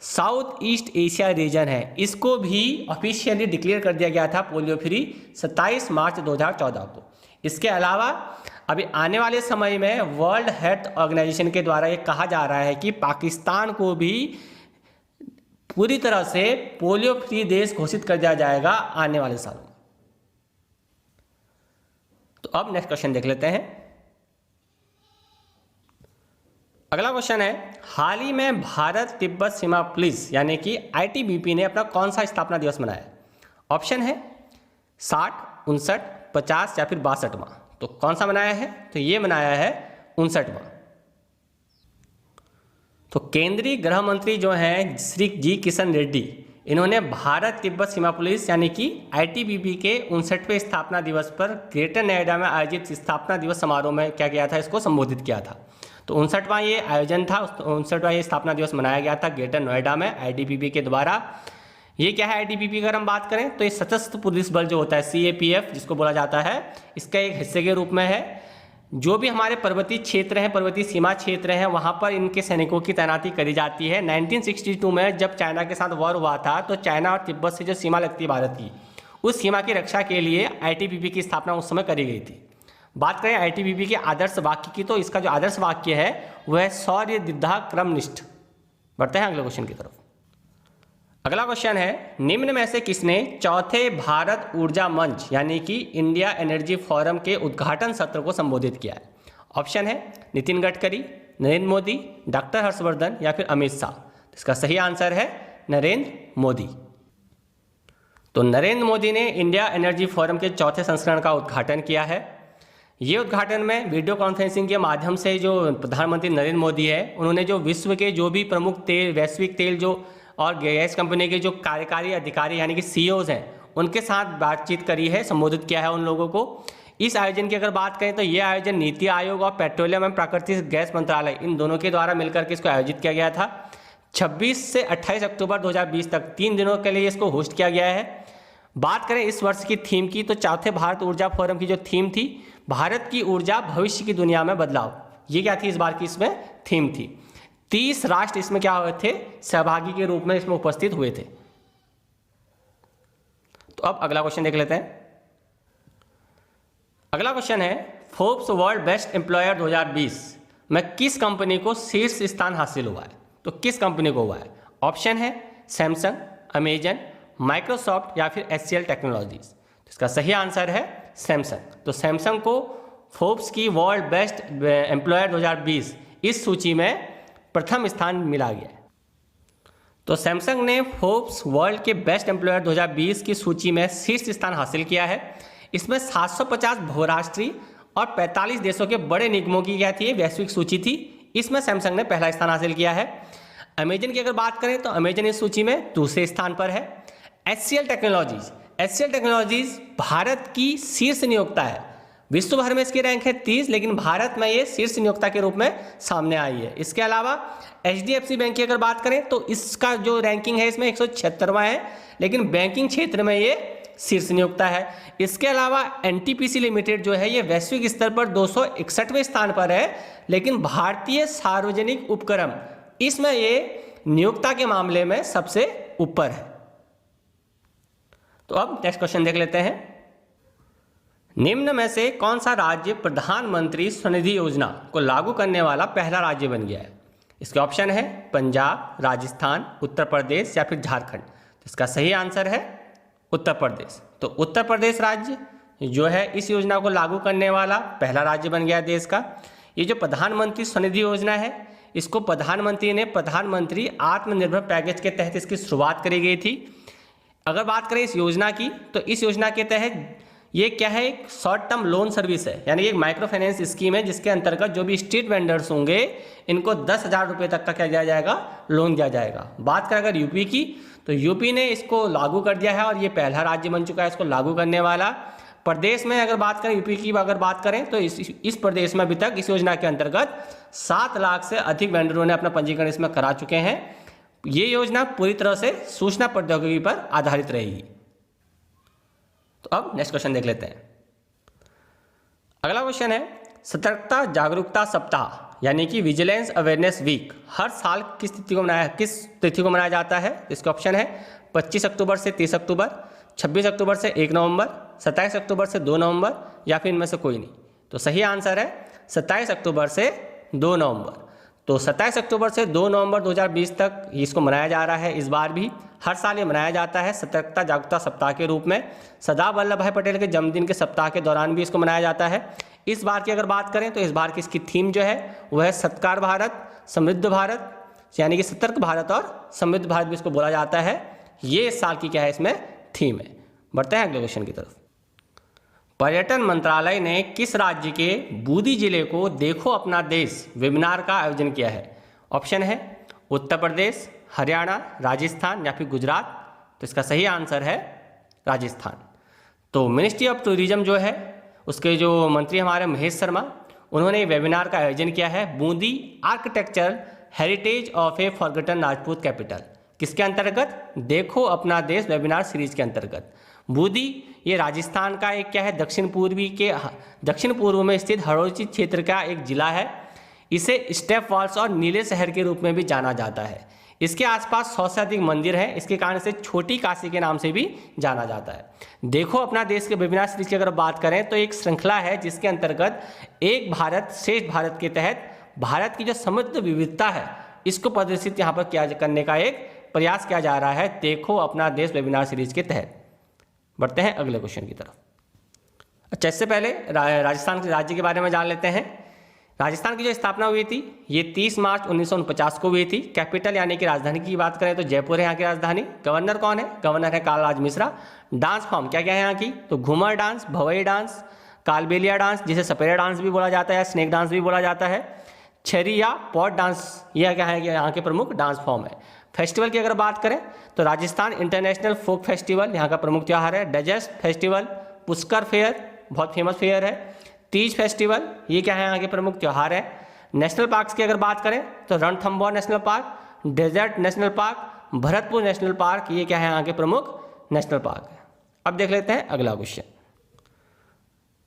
south east Asia region है, इसको भी ऑफिशियली डिक्लेयर कर दिया गया था पोलियो फ्री 27 मार्च 2014 को। इसके अलावा अभी आने वाले समय में वर्ल्ड हेल्थ ऑर्गेनाइजेशन के द्वारा ये कहा जा रहा है कि पाकिस्तान को भी पूरी तरह से पोलियो फ्री देश घोषित कर दिया जाएगा आने वाले सालों में। तो अब नेक्स्ट क्वेश्चन देख लेते हैं। अगला क्वेश्चन है, हाल ही में भारत तिब्बत सीमा पुलिस यानी कि ITBP ने अपना कौन सा स्थापना दिवस मनाया? ऑप्शन है 60, 59, 50 या फिर 62वां। तो कौन सा मनाया है? तो ये मनाया है 59वां। तो केंद्रीय गृह मंत्री जो हैं श्री जी किशन रेड्डी, इन्होंने भारत तिब्बत सीमा पुलिस यानी कि ITBP के 59वें स्थापना दिवस पर ग्रेटर नोएडा में आयोजित स्थापना दिवस समारोह में क्या किया था, इसको संबोधित किया था। तो 59वां ये आयोजन था, 59वां ये स्थापना दिवस मनाया गया था ग्रेटर नोएडा में ITBP के द्वारा। ये क्या है ITBP? अगर हम बात करें तो ये सशस्त्र पुलिस बल जो होता है CAPF जिसको बोला जाता है, इसका एक हिस्से के रूप में है। जो भी हमारे पर्वतीय क्षेत्र हैं, पर्वतीय सीमा क्षेत्र हैं, वहाँ पर इनके सैनिकों की तैनाती करी जाती है। 1962 में जब चाइना के साथ वॉर हुआ था तो चाइना और तिब्बत से जो सीमा लगती है भारत की, उस सीमा की रक्षा के लिए ITBP की स्थापना उस समय करी गई थी। बात करें ITBP के आदर्श वाक्य की, तो इसका जो आदर्श वाक्य है वह है शौर्य दिद्धा क्रमनिष्ठ। बढ़ते हैं अगले क्वेश्चन की तरफ। अगला क्वेश्चन है, निम्न में से किसने चौथे भारत ऊर्जा मंच यानी कि इंडिया एनर्जी फोरम के उद्घाटन सत्र को संबोधित किया है? ऑप्शन है नितिन गडकरी, नरेंद्र मोदी, डॉक्टर हर्षवर्धन या फिर अमित शाह। इसका सही आंसर है नरेंद्र मोदी। तो नरेंद्र मोदी ने इंडिया एनर्जी फोरम के चौथे संस्करण का उद्घाटन किया है। ये उद्घाटन में वीडियो कॉन्फ्रेंसिंग के माध्यम से जो प्रधानमंत्री नरेंद्र मोदी है, उन्होंने जो विश्व के जो भी प्रमुख तेल, वैश्विक तेल जो और गैस कंपनी के जो कार्यकारी अधिकारी यानी कि सीईओज हैं उनके साथ बातचीत करी है, संबोधित किया है उन लोगों को। इस आयोजन की अगर बात करें तो ये आयोजन नीति आयोग और पेट्रोलियम एवं प्राकृतिक गैस मंत्रालय इन दोनों के द्वारा मिलकर के इसको आयोजित किया गया था। 26 से 28 अक्टूबर 2020 तक 3 दिनों के लिए इसको होस्ट किया गया है। बात करें इस वर्ष की थीम की तो चौथे भारत ऊर्जा फोरम की जो थीम थी, भारत की ऊर्जा भविष्य की दुनिया में बदलाव, ये क्या थी इस बार की इसमें थीम थी। 30 राष्ट्र इसमें क्या हुए थे, सहभागी के रूप में इसमें उपस्थित हुए थे। तो अब अगला क्वेश्चन देख लेते हैं। अगला क्वेश्चन है फोर्ब्स वर्ल्ड बेस्ट एम्प्लॉयर 2020 में किस कंपनी को शीर्ष स्थान हासिल हुआ है। तो किस कंपनी को हुआ है? ऑप्शन है सैमसंग, अमेजन, माइक्रोसॉफ्ट या फिर HCL टेक्नोलॉजीज। तो इसका सही आंसर है सैमसंग। तो सैमसंग को फोर्ब्स की वर्ल्ड बेस्ट एम्प्लॉयर 2020 इस सूची में प्रथम स्थान मिला गया है। तो सैमसंग ने फोर्ब्स वर्ल्ड के बेस्ट एम्प्लॉयर 2020 की सूची में शीर्ष स्थान हासिल किया है। इसमें 750 बहुराष्ट्रीय और 45 देशों के बड़े निगमों की क्या थी, वैश्विक सूची थी। इसमें सैमसंग ने पहला स्थान हासिल किया है। अमेजन की अगर बात करें तो अमेजन इस सूची में दूसरे स्थान पर है। HCL टेक्नोलॉजीज भारत की शीर्ष नियोक्ता है। विश्व भर में इसकी रैंक है 30, लेकिन भारत में ये शीर्ष नियोक्ता के रूप में सामने आई है। इसके अलावा HDFC बैंक की अगर बात करें तो इसका जो रैंकिंग है इसमें 176वां है, लेकिन बैंकिंग क्षेत्र में ये शीर्ष नियोक्ता है। इसके अलावा NTPC लिमिटेड जो है ये वैश्विक स्तर पर 261वें स्थान पर है, लेकिन भारतीय सार्वजनिक उपक्रम इसमें ये नियोक्ता के मामले में सबसे ऊपर है। तो अब नेक्स्ट क्वेश्चन देख लेते हैं। निम्न में से कौन सा राज्य प्रधानमंत्री स्वनिधि योजना को लागू करने वाला पहला राज्य बन गया है? इसके ऑप्शन है पंजाब, राजस्थान, उत्तर प्रदेश या फिर झारखंड। तो इसका सही आंसर है उत्तर प्रदेश। तो उत्तर प्रदेश राज्य जो है इस योजना को लागू करने वाला पहला राज्य बन गया देश का। ये जो प्रधानमंत्री स्वनिधि योजना है इसको प्रधानमंत्री ने प्रधानमंत्री आत्मनिर्भर पैकेज के तहत इसकी शुरुआत करी गई थी। अगर बात करें इस योजना की तो इस योजना के तहत ये क्या है, एक शॉर्ट टर्म लोन सर्विस है, यानी एक माइक्रो फाइनेंस स्कीम है जिसके अंतर्गत जो भी स्ट्रीट वेंडर्स होंगे इनको 10,000 रुपये तक का क्या दिया जाएगा, लोन दिया जाएगा। बात करें अगर यूपी की तो यूपी ने इसको लागू कर दिया है और ये पहला राज्य बन चुका है इसको लागू करने वाला। प्रदेश में अगर बात करें, यूपी की अगर बात करें तो इस प्रदेश में अभी तक इस योजना के अंतर्गत 7 लाख से अधिक वेंडरों ने अपना पंजीकरण इसमें करा चुके हैं। ये योजना पूरी तरह से सूचना प्रौद्योगिकी पर आधारित रहेगी। तो अब नेक्स्ट क्वेश्चन देख लेते हैं। अगला क्वेश्चन है सतर्कता जागरूकता सप्ताह यानी कि विजिलेंस अवेयरनेस वीक हर साल किस तिथि को मनाया जाता है? इसका ऑप्शन है 25 अक्टूबर से 30 अक्टूबर, 26 अक्टूबर से 1 नवंबर, 27 अक्टूबर से 2 नवंबर या फिर इनमें से कोई नहीं। तो सही आंसर है 27 अक्टूबर से 2 नवंबर। तो 27 अक्टूबर से 2 नवंबर 2020 तक इसको मनाया जा रहा है। इस बार भी हर साल ये मनाया जाता है सतर्कता जागरूकता सप्ताह के रूप में। सरदार वल्लभ भाई पटेल के जन्मदिन के सप्ताह के दौरान भी इसको मनाया जाता है। इस बार की अगर बात करें तो इस बार की इसकी थीम जो है वह है सत्कार भारत, समृद्ध भारत, यानी कि सतर्क भारत और समृद्ध भारत भी इसको बोला जाता है। ये इस साल की क्या है इसमें थीम है। बढ़ते हैं अगले क्वेश्चन की तरफ। पर्यटन मंत्रालय ने किस राज्य के बूंदी जिले को देखो अपना देश वेबिनार का आयोजन किया है? ऑप्शन है उत्तर प्रदेश, हरियाणा, राजस्थान या फिर गुजरात। तो इसका सही आंसर है राजस्थान। तो मिनिस्ट्री ऑफ टूरिज्म जो है उसके जो मंत्री हमारे महेश शर्मा, उन्होंने वेबिनार का आयोजन किया है Bundi architecture heritage of A forgotten Rajput capital. किसके अंतर्गत? देखो अपना देश वेबिनार सीरीज के अंतर्गत। बूंदी ये राजस्थान का एक क्या है, दक्षिण पूर्व में स्थित हड़ौती क्षेत्र का एक जिला है। इसे स्टेप फॉल्स और नीले शहर के रूप में भी जाना जाता है। इसके आसपास 100 से अधिक मंदिर हैं। इसके कारण से छोटी काशी के नाम से भी जाना जाता है। देखो अपना देश के वेबिनार सीरीज की अगर बात करें तो एक श्रृंखला है जिसके अंतर्गत एक भारत श्रेष्ठ भारत के तहत भारत की जो समृद्ध विविधता है इसको प्रदर्शित यहाँ पर किया करने का एक प्रयास किया जा रहा है देखो अपना देश वेबिनार सीरीज के तहत। बढ़ते हैं अगले क्वेश्चन की तरफ। अच्छा, इससे पहले राजस्थान के राज्य के बारे में जान लेते हैं। राजस्थान की जो स्थापना हुई थी ये 30 मार्च 1949 को हुई थी। कैपिटल यानी कि राजधानी की बात करें तो जयपुर है यहाँ की राजधानी। गवर्नर कौन है? गवर्नर है कालराज मिश्रा। डांस फॉर्म क्या क्या है यहाँ की? तो Ghoomar dance, Bhavai dance, Kalbelia dance जिसे सपेरा डांस भी बोला जाता है, स्नेक डांस भी बोला जाता है, छेरी या पॉट डांस, यह क्या है कि यहाँ के प्रमुख डांस फॉर्म है। फेस्टिवल की अगर बात करें तो राजस्थान इंटरनेशनल फोक फेस्टिवल यहाँ का प्रमुख त्यौहार है। डेजर्ट फेस्टिवल, पुष्कर फेयर बहुत फेमस फेयर है। तीज फेस्टिवल ये क्या है यहाँ के प्रमुख त्यौहार है। नेशनल पार्क्स की अगर बात करें तो Ranthambore national park, desert national park, Bharatpur national park ये क्या है यहाँ के प्रमुख नेशनल पार्क है। अब देख लेते हैं अगला क्वेश्चन।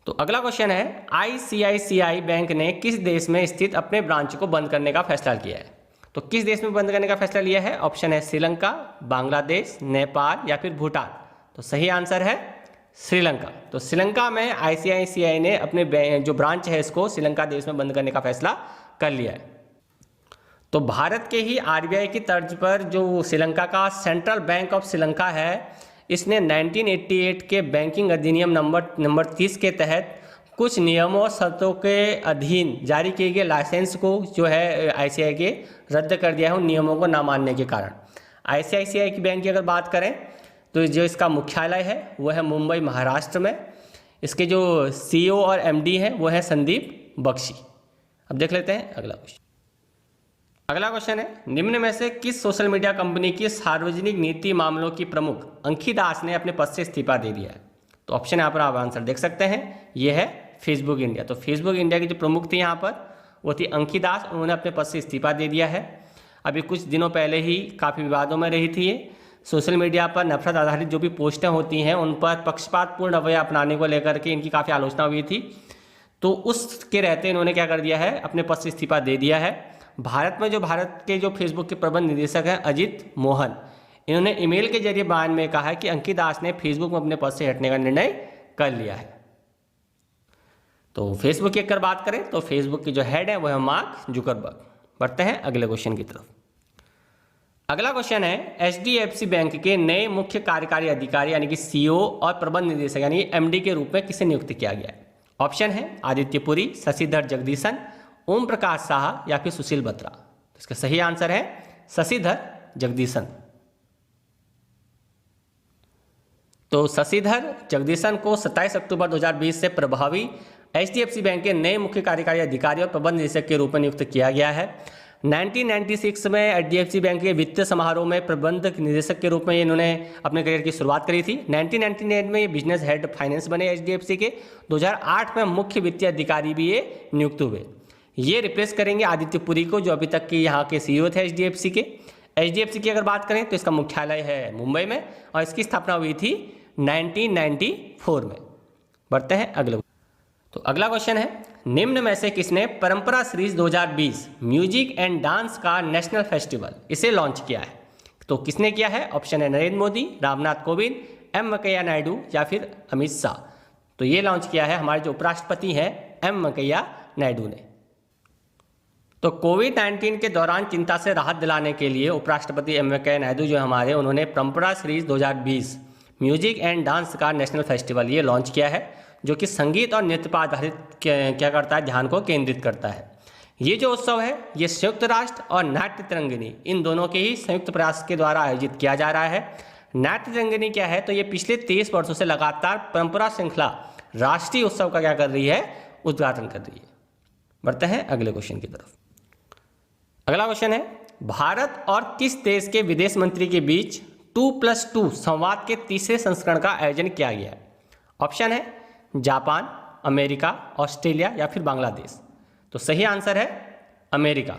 तो अगला क्वेश्चन है ICICI बैंक ने किस देश में स्थित अपने ब्रांच को बंद करने का फैसला किया है। तो किस देश में बंद करने का फैसला लिया है? ऑप्शन है श्रीलंका, बांग्लादेश, नेपाल या फिर भूटान। तो सही आंसर है श्रीलंका। तो श्रीलंका में ICICI ने अपने जो ब्रांच है इसको श्रीलंका देश में बंद करने का फैसला कर लिया है। तो भारत के ही RBI की तर्ज पर जो श्रीलंका का सेंट्रल बैंक ऑफ श्रीलंका है, इसने 1988 के बैंकिंग अधिनियम नंबर 30 के तहत कुछ नियमों और शर्तों के अधीन जारी किए गए लाइसेंस को जो है ICICI के रद्द कर दिया है उन नियमों को ना मानने के कारण। ICICI की बैंक की अगर बात करें तो जो इसका मुख्यालय है वो है मुंबई महाराष्ट्र में। इसके जो CEO और MD हैं वो है संदीप बख्शी। अब देख लेते हैं अगला क्वेश्चन। अगला क्वेश्चन है निम्न में से किस सोशल मीडिया कंपनी की सार्वजनिक नीति मामलों की प्रमुख अंकी दास ने अपने पद से इस्तीफा दे दिया है। तो ऑप्शन यहाँ पर आप आंसर देख सकते हैं, ये है फेसबुक इंडिया। तो फेसबुक इंडिया की जो प्रमुख थी यहाँ पर वो थी अंकी दास, उन्होंने अपने पद से इस्तीफा दे दिया है। अभी कुछ दिनों पहले ही काफ़ी विवादों में रही थी ये। सोशल मीडिया पर नफरत आधारित जो भी पोस्टें होती हैं उन पर पक्षपातपूर्ण रवैया अपनाने को लेकर के इनकी काफ़ी आलोचना हुई थी। तो उसके रहते इन्होंने क्या कर दिया है, अपने पद से इस्तीफा दे दिया है। भारत में जो भारत के जो फेसबुक के प्रबंध निदेशक हैं अजित मोहन, इन्होंने ईमेल के जरिए बयान में कहा है कि अंकित दास ने फेसबुक में अपने पद से हटने का निर्णय कर लिया है। तो फेसबुक की अगर बात करें तो फेसबुक के जो हेड है वो है मार्क जुकरबर्ग। बढ़ते हैं अगले क्वेश्चन की तरफ। अगला क्वेश्चन है HDFC बैंक के नए मुख्य कार्यकारी अधिकारी यानी कि CEO और प्रबंध निदेशक यानी MD के रूप में किसे नियुक्त किया गया है। ऑप्शन है आदित्य पुरी, शशिधर जगदीशन, ओम प्रकाश शाह या फिर सुशील बत्रा। तो इसका सही आंसर है शशिधर जगदीशन। तो शशिधर जगदीशन को 27 अक्टूबर 2020 से प्रभावी HDFC बैंक के नए मुख्य कार्यकारी अधिकारी और प्रबंध निदेशक के रूप में नियुक्त किया गया है। 1996 में HDFC बैंक के वित्तीय समारोह में प्रबंधक निदेशक के रूप में इन्होंने अपने करियर की शुरुआत करी थी। 1999 में ये बिजनेस हेड फाइनेंस बने HDFC के। 2008 में मुख्य वित्तीय अधिकारी भी ये नियुक्त हुए। ये रिप्लेस करेंगे आदित्य पुरी को जो अभी तक के यहाँ के CEO थे HDFC के। HDFC की अगर बात करें तो इसका मुख्यालय है मुंबई में और इसकी स्थापना हुई थी 1994 में। बढ़ते हैं अगले। तो अगला क्वेश्चन है निम्न में से किसने परंपरा सीरीज 2020 म्यूजिक एंड डांस का नेशनल फेस्टिवल इसे लॉन्च किया है। तो किसने किया है? ऑप्शन है नरेंद्र मोदी, रामनाथ कोविंद, M वेंकैया नायडू या फिर अमित शाह। तो ये लॉन्च किया है हमारे जो उपराष्ट्रपति हैं M वेंकैया नायडू ने। तो कोविड-19 के दौरान चिंता से राहत दिलाने के लिए उपराष्ट्रपति M वेंकैया नायडू जो हमारे उन्होंने परंपरा सीरीज 2020 म्यूजिक एंड डांस का नेशनल फेस्टिवल ये लॉन्च किया है जो कि संगीत और नृत्य पर आधारित क्या करता है, ध्यान को केंद्रित करता है। ये जो उत्सव है ये संयुक्त राष्ट्र और नाट्य तरंगिणी इन दोनों के ही संयुक्त प्रयास के द्वारा आयोजित किया जा रहा है। नाट्य तरंगिणी क्या है? तो ये पिछले 23 वर्षों से लगातार परंपरा श्रृंखला राष्ट्रीय उत्सव का क्या कर रही है, उद्घाटन कर रही है। बढ़ते हैं अगले क्वेश्चन की तरफ। अगला क्वेश्चन है भारत और किस देश के विदेश मंत्री के बीच 2+2 संवाद के तीसरे संस्करण का आयोजन किया गया है। ऑप्शन है जापान, अमेरिका, ऑस्ट्रेलिया या फिर बांग्लादेश। तो सही आंसर है अमेरिका।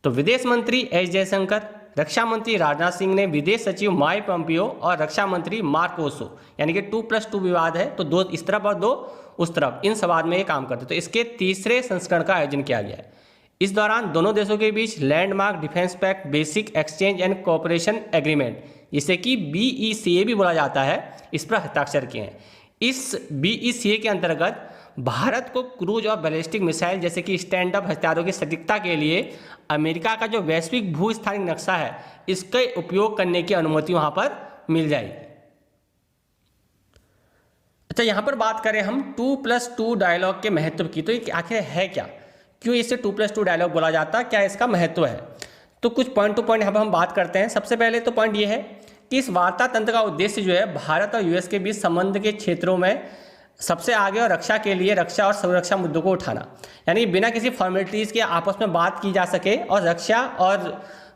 तो विदेश मंत्री एस जयशंकर, रक्षा मंत्री राजनाथ सिंह ने विदेश सचिव माइक पोम्पियो और रक्षा मंत्री मार्क ओसो यानी कि 2+2 विवाद है तो 2 इस तरफ और 2 उस तरफ, इन संवाद में ये काम करते। तो इसके तीसरे संस्करण का आयोजन किया गया है। इस दौरान दोनों देशों के बीच landmark defence pact basic exchange and cooperation agreement जिसे कि BECA भी बोला जाता है, इस पर हस्ताक्षर किए हैं। इस BECA के अंतर्गत भारत को क्रूज और बैलिस्टिक मिसाइल जैसे कि स्टैंड अप हथियारों की सटीकता के लिए अमेरिका का जो वैश्विक भूस्थानिक नक्शा है इसके उपयोग करने की अनुमति वहां पर मिल जाएगी। अच्छा, यहां पर बात करें हम 2+2 डायलॉग के महत्व की, तो ये आखिर है क्या, क्यों इसे 2+2 डायलॉग बोला जाता है, क्या इसका महत्व है? तो कुछ पॉइंट टू पॉइंट यहाँ पर हम बात करते हैं। सबसे पहले तो पॉइंट ये है कि इस वार्ता तंत्र का उद्देश्य जो है भारत और US के बीच संबंध के क्षेत्रों में सबसे आगे और रक्षा के लिए रक्षा और सुरक्षा मुद्दों को उठाना, यानी बिना किसी फॉर्मेलिटीज़ के आपस में बात की जा सके और रक्षा और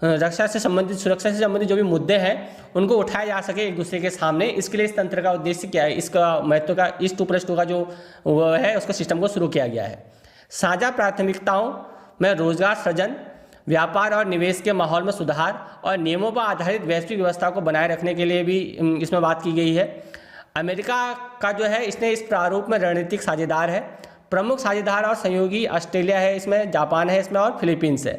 रक्षा से संबंधित, सुरक्षा से संबंधित जो भी मुद्दे हैं उनको उठाया जा सके एक दूसरे के सामने। इसके लिए इस तंत्र का उद्देश्य क्या है, इसका महत्व का, इस 2+2 का जो वो है उसका सिस्टम को शुरू किया गया है। साझा प्राथमिकताओं में रोजगार सृजन, व्यापार और निवेश के माहौल में सुधार और नियमों पर आधारित वैश्विक व्यवस्था को बनाए रखने के लिए भी इसमें बात की गई है। अमेरिका का जो है इसने इस प्रारूप में रणनीतिक साझेदार है। प्रमुख साझेदार और सहयोगी ऑस्ट्रेलिया है इसमें, जापान है इसमें और फिलीपींस है।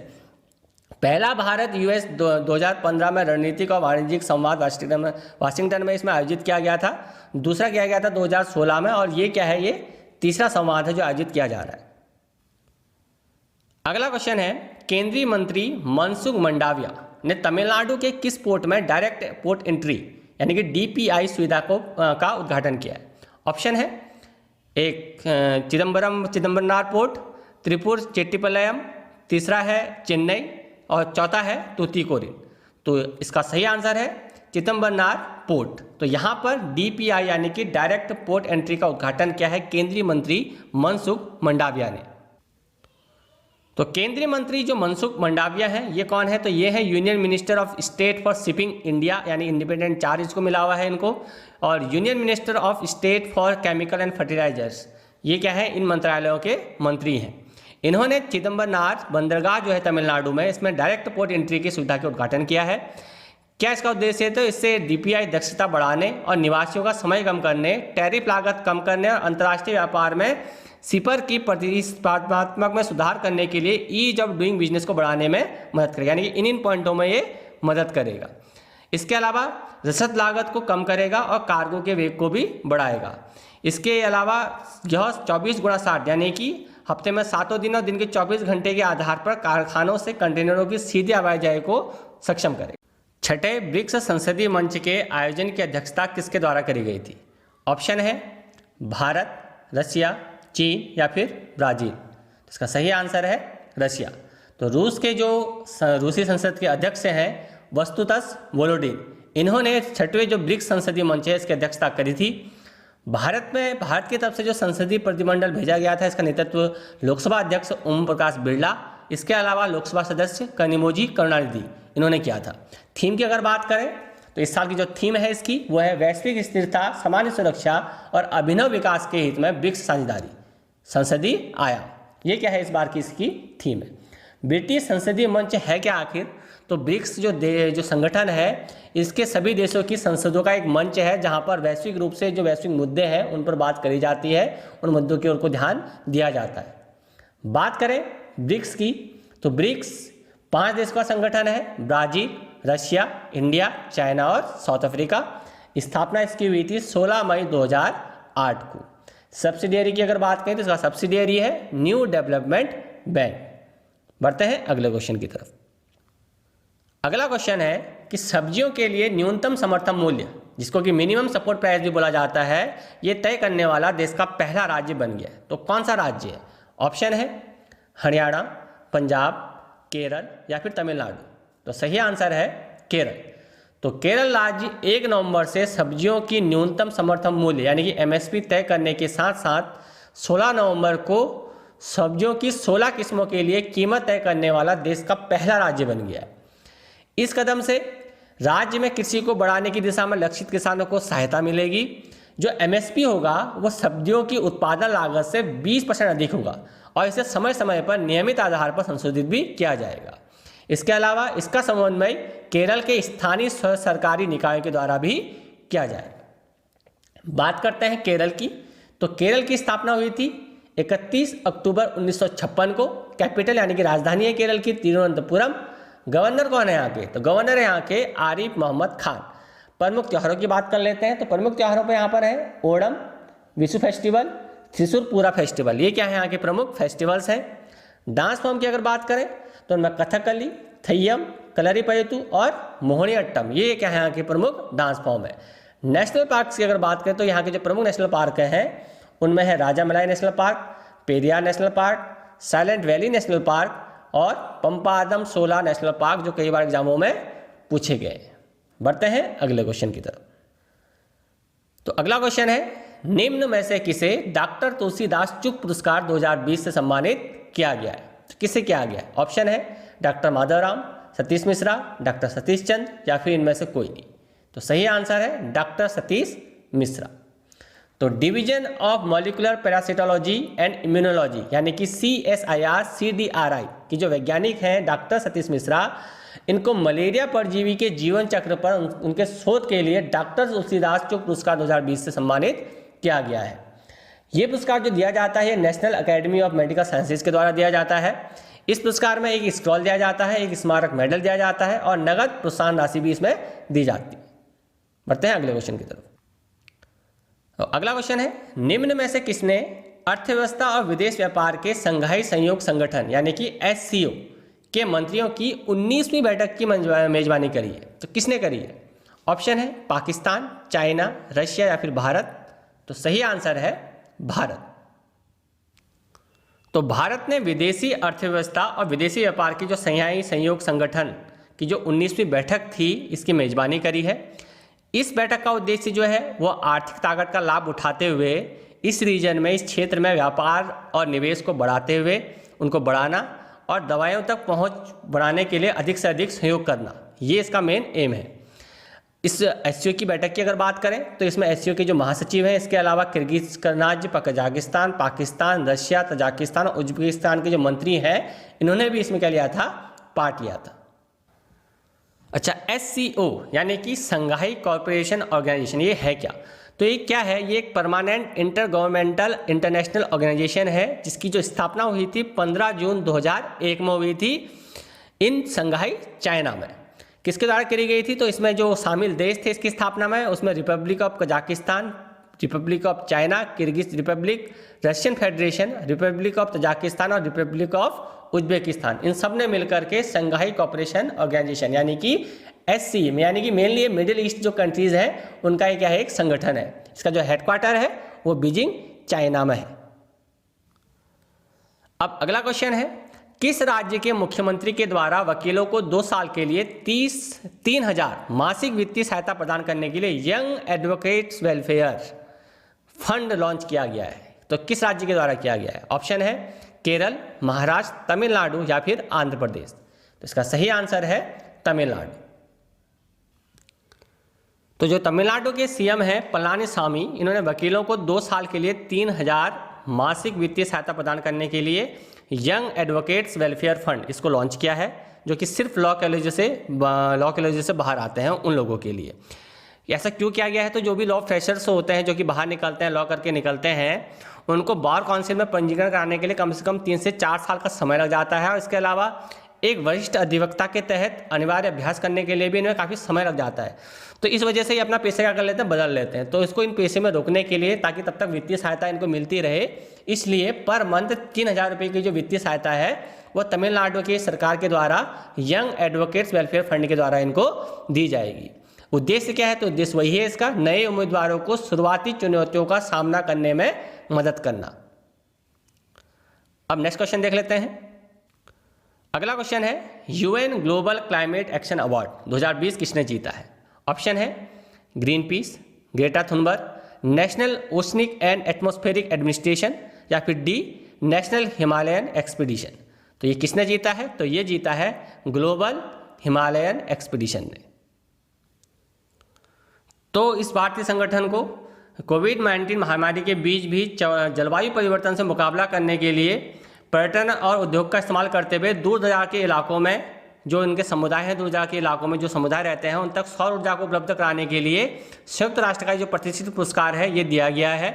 पहला भारत यूएस 2015 में रणनीतिक और वाणिज्यिक संवाद वाशिंगटन में इसमें आयोजित किया गया था। दूसरा किया गया था 2016 में, और ये क्या है, ये तीसरा संवाद है जो आयोजित किया जा रहा है। अगला क्वेश्चन है, केंद्रीय मंत्री मनसुख मंडाविया ने तमिलनाडु के किस पोर्ट में डायरेक्ट पोर्ट एंट्री यानी कि डीपीआई सुविधा का उद्घाटन किया है? ऑप्शन है, एक चिदम्बरनार पोर्ट, त्रिपुर चेट्टीपालयम, तीसरा है चेन्नई और चौथा है तूतीकोरिन। तो इसका सही आंसर है चिदम्बरनार पोर्ट। तो यहाँ पर डीपीआई यानी कि डायरेक्ट पोर्ट एंट्री का उद्घाटन किया है केंद्रीय मंत्री मनसुख मंडाविया ने। तो केंद्रीय मंत्री जो मनसुख मंडाविया हैं ये कौन है? तो ये है union minister of state for shipping India, यानी इंडिपेंडेंट चार्ज इसको मिला हुआ है इनको, और union minister of state for chemical and fertilizers, ये क्या है, इन मंत्रालयों के मंत्री हैं। इन्होंने चिदम्बरनार बंदरगाह जो है तमिलनाडु में, इसमें डायरेक्ट पोर्ट एंट्री की सुविधा का उद्घाटन किया है। क्या इसका उद्देश्य है? तो इससे डीपीआई दक्षता बढ़ाने और निवासियों का समय कम करने, टैरिफ लागत कम करने और अंतर्राष्ट्रीय व्यापार में सिपर की प्रतिस्पर्धात्मक में सुधार करने के लिए ईज ऑफ डूइंग बिजनेस को बढ़ाने में मदद करेगा, यानी कि इन पॉइंटों में ये मदद करेगा। इसके अलावा रसद लागत को कम करेगा और कार्गो के वेग को भी बढ़ाएगा। इसके अलावा यह 24x60 यानी कि हफ्ते में 7 दिन और दिन के 24 घंटे के आधार पर कारखानों से कंटेनरों की सीधी आवाजाही को सक्षम करेगा। छठे ब्रिक्स संसदीय मंच के आयोजन की अध्यक्षता किसके द्वारा करी गई थी? ऑप्शन है भारत, रसिया, चीन या फिर ब्राजील। इसका सही आंसर है रसिया। तो रूस के जो रूसी संसद के अध्यक्ष हैं वस्तुतस वोलोडिन, इन्होंने छठवें जो ब्रिक्स संसदीय मंच है इसकी अध्यक्षता करी थी। भारत की तरफ से जो संसदीय प्रतिनिधिमंडल भेजा गया था इसका नेतृत्व लोकसभा अध्यक्ष ओम प्रकाश बिरला, इसके अलावा लोकसभा सदस्य कनिमोझी करुणानिधि इन्होंने किया था। थीम की अगर बात करें तो इस साल की जो थीम है इसकी वो है वैश्विक स्थिरता, सामान्य सुरक्षा और अभिनव विकास के हित में ब्रिक्स साझेदारी संसदीय आयाम। ये क्या है इस बार की इसकी थीम है। ब्रिटिश संसदीय मंच है क्या आखिर? तो ब्रिक्स जो संगठन है इसके सभी देशों की संसदों का एक मंच है जहां पर वैश्विक रूप से जो वैश्विक मुद्दे हैं उन पर बात करी जाती है, उन मुद्दों की ओर को ध्यान दिया जाता है। बात करें ब्रिक्स की तो ब्रिक्स 5 देशों का संगठन है, ब्राजील, रशिया, इंडिया, चाइना और साउथ अफ्रीका। स्थापना इसकी हुई थी 16 मई 2008 को। सब्सिडियरी की अगर बात करें तो इसका सब्सिडियरी है न्यू डेवलपमेंट बैंक। बढ़ते हैं अगले क्वेश्चन की तरफ। अगला क्वेश्चन है कि सब्जियों के लिए न्यूनतम समर्थन मूल्य, जिसको कि मिनिमम सपोर्ट प्राइस भी बोला जाता है, ये तय करने वाला देश का पहला राज्य बन गया। तो कौन सा राज्य है? ऑप्शन है हरियाणा, पंजाब, केरल या फिर तमिलनाडु। तो सही आंसर है केरल। तो केरल राज्य 1 नवंबर से सब्जियों की न्यूनतम समर्थन मूल्य यानी कि एमएसपी तय करने के साथ साथ 16 नवंबर को सब्जियों की 16 किस्मों के लिए कीमत तय करने वाला देश का पहला राज्य बन गया है। इस कदम से राज्य में कृषि को बढ़ाने की दिशा में लक्षित किसानों को सहायता मिलेगी। जो एमएसपी होगा वो सब्जियों की उत्पादन लागत से 20% अधिक होगा और इसे समय समय पर नियमित आधार पर संशोधित भी किया जाएगा। इसके अलावा इसका समन्वय केरल के स्थानीय सरकारी निकायों के द्वारा भी किया जाएगा। बात करते हैं केरल की। तो केरल की स्थापना हुई थी 31 अक्टूबर 1956 को। कैपिटल यानी कि राजधानी है केरल की तिरुवनंतपुरम। गवर्नर कौन है यहाँ के? तो गवर्नर है यहाँ के आरिफ मोहम्मद खान। प्रमुख त्योहारों की बात कर लेते हैं। तो प्रमुख त्योहारों पर यहाँ पर है ओणम, विशु फेस्टिवल, त्रिशूर पूरा फेस्टिवल। ये क्या है यहाँ के प्रमुख फेस्टिवल्स हैं। डांस फॉर्म की अगर बात करें तो उनमें कथकली, थय्यम, कलरीपयतु और मोहिनीअट्टम, ये क्या है यहाँ के प्रमुख डांस फॉर्म है। नेशनल पार्क्स की अगर बात करें तो यहाँ के जो प्रमुख नेशनल पार्क हैं उनमें है Rajamalai National Park, Periyar National Park, Silent Valley National Park और पंपादम सोला नेशनल पार्क, जो कई बार एग्जामों में पूछे गए। बढ़ते हैं अगले क्वेश्चन की तरफ। तो अगला क्वेश्चन है निम्न में से किसे डॉक्टर तुलसीदास चुग पुरस्कार 2020 से सम्मानित किया गया है? तो किसे किया गया है? ऑप्शन है डॉक्टर माधवराम, सतीश मिश्रा, डॉक्टर सतीश चंद्र या फिर इनमें से कोई नहीं। तो सही आंसर है डॉक्टर सतीश मिश्रा। तो division of molecular parasitology and immunology यानी कि CSIR CDRI की जो वैज्ञानिक हैं डॉक्टर सतीश मिश्रा, इनको मलेरिया परजीवी के जीवन चक्र पर उनके शोध के लिए डॉक्टर तुलसीदास चौक पुरस्कार 2020 से सम्मानित किया गया है। ये पुरस्कार जो दिया जाता है national academy of medical sciences के द्वारा दिया जाता है। इस पुरस्कार में एक स्क्रॉल दिया जाता है, एक स्मारक मेडल दिया जाता है और नगद प्रोत्साहन राशि भी इसमें दी जाती है। बढ़ते हैं अगले क्वेश्चन की तरफ। तो अगला क्वेश्चन है, निम्न में से किसने अर्थव्यवस्था और विदेश व्यापार के संघाई सहयोग संगठन यानी कि SCO के मंत्रियों की 19वीं बैठक की मेजबानी करी है? तो किसने करी है? ऑप्शन है पाकिस्तान, चाइना, रशिया या फिर भारत। तो सही आंसर है भारत। तो भारत ने विदेशी अर्थव्यवस्था और विदेशी व्यापार की जो संघाई सहयोग संगठन की जो 19वीं बैठक थी इसकी मेजबानी करी है। इस बैठक का उद्देश्य जो है वो आर्थिक ताकत का लाभ उठाते हुए इस रीजन में, इस क्षेत्र में व्यापार और निवेश को बढ़ाते हुए उनको बढ़ाना और दवाइयों तक पहुंच बढ़ाने के लिए अधिक से अधिक सहयोग करना, ये इसका मेन एम है। इस SCO की बैठक की अगर बात करें तो इसमें SCO के जो महासचिव हैं, इसके अलावा Kyrgyzstan, Kazakhstan, Pakistan, Russia, Tajikistan और उज्बेकिस्तान के जो मंत्री हैं इन्होंने भी इसमें क्या लिया था? पार्ट लिया था। अच्छा, SCO यानी कि संघाई कॉर्पोरेशन ऑर्गेनाइजेशन, ये है क्या? तो ये क्या है? ये एक permanent intergovernmental international organisation है जिसकी जो स्थापना हुई थी 15 जून 2001 में हुई थी इन संघाई, चाइना में। किसके द्वारा करी गई थी? तो इसमें जो शामिल देश थे इसकी स्थापना में, उसमें Republic of Kazakhstan, Republic of China, Kyrgyz Republic, Russian federation, Republic of Tajikistan और रिपब्लिक ऑफ उज्बेकिस्तान, इन सब ने मिलकर के संघाई कॉर्पोरेशन ऑर्गेनाइजेशन यानी कि SCO यानी कि मेनली मिडिल ईस्ट जो कंट्रीज हैं उनका एक क्या है? एक संगठन है। इसका जो हेडक्वार्टर है वो बीजिंग, चाइना में है। अब अगला क्वेश्चन है, किस राज्य के मुख्यमंत्री के द्वारा वकीलों को 2 साल के लिए 3,000 मासिक वित्तीय सहायता प्रदान करने के लिए young advocates welfare fund launch किया गया है? तो किस राज्य के द्वारा किया गया है? ऑप्शन है केरल, महाराष्ट्र, तमिलनाडु या फिर आंध्र प्रदेश। तो इसका सही आंसर है तमिलनाडु। तो जो तमिलनाडु के CM हैं पलानीस्वामी, इन्होंने वकीलों को 2 साल के लिए 3,000 मासिक वित्तीय सहायता प्रदान करने के लिए यंग एडवोकेट्स वेलफेयर फंड इसको लॉन्च किया है, जो कि सिर्फ लॉ कॉलेज से बाहर आते हैं उन लोगों के लिए। ऐसा क्यों किया गया है? तो जो भी लॉ फ्रेशर्स होते हैं जो कि बाहर निकलते हैं, लॉ करके निकलते हैं, उनको बार काउंसिल में पंजीकरण कराने के लिए कम से कम 3 से 4 साल का समय लग जाता है और इसके अलावा एक वरिष्ठ अधिवक्ता के तहत अनिवार्य अभ्यास करने के लिए भी इन्हें काफ़ी समय लग जाता है। तो इस वजह से ये अपना पैसे क्या कर लेते हैं? बदल लेते हैं। तो इसको इन पैसे में रोकने के लिए, ताकि तब तक वित्तीय सहायता इनको मिलती रहे, इसलिए पर मंथ 3,000 रुपये की जो वित्तीय सहायता है वो तमिलनाडु की सरकार के द्वारा यंग एडवोकेट्स वेलफेयर फंड के द्वारा इनको दी जाएगी। उद्देश्य क्या है? तो उद्देश्य वही है इसका, नए उम्मीदवारों को शुरुआती चुनौतियों का सामना करने में मदद करना। अब नेक्स्ट क्वेश्चन देख लेते हैं। अगला क्वेश्चन है, UN global climate action award 2020 किसने जीता है? ऑप्शन है green peas, Greta Thunberg, national oceanic and atmospheric administration या फिर D नेशनल हिमालयन एक्सपीडिशन। तो ये किसने जीता है? तो ये जीता है ग्लोबल हिमालयन एक्सपीडिशन ने। तो इस भारतीय संगठन को कोविड-19 महामारी के बीच भी जलवायु परिवर्तन से मुकाबला करने के लिए पर्यटन और उद्योग का इस्तेमाल करते हुए दूर दराज के इलाकों में जो इनके समुदाय हैं, दूर दराज के इलाकों में जो समुदाय रहते हैं उन तक सौर ऊर्जा को उपलब्ध कराने के लिए संयुक्त राष्ट्र का जो प्रतिष्ठित पुरस्कार है ये दिया गया है।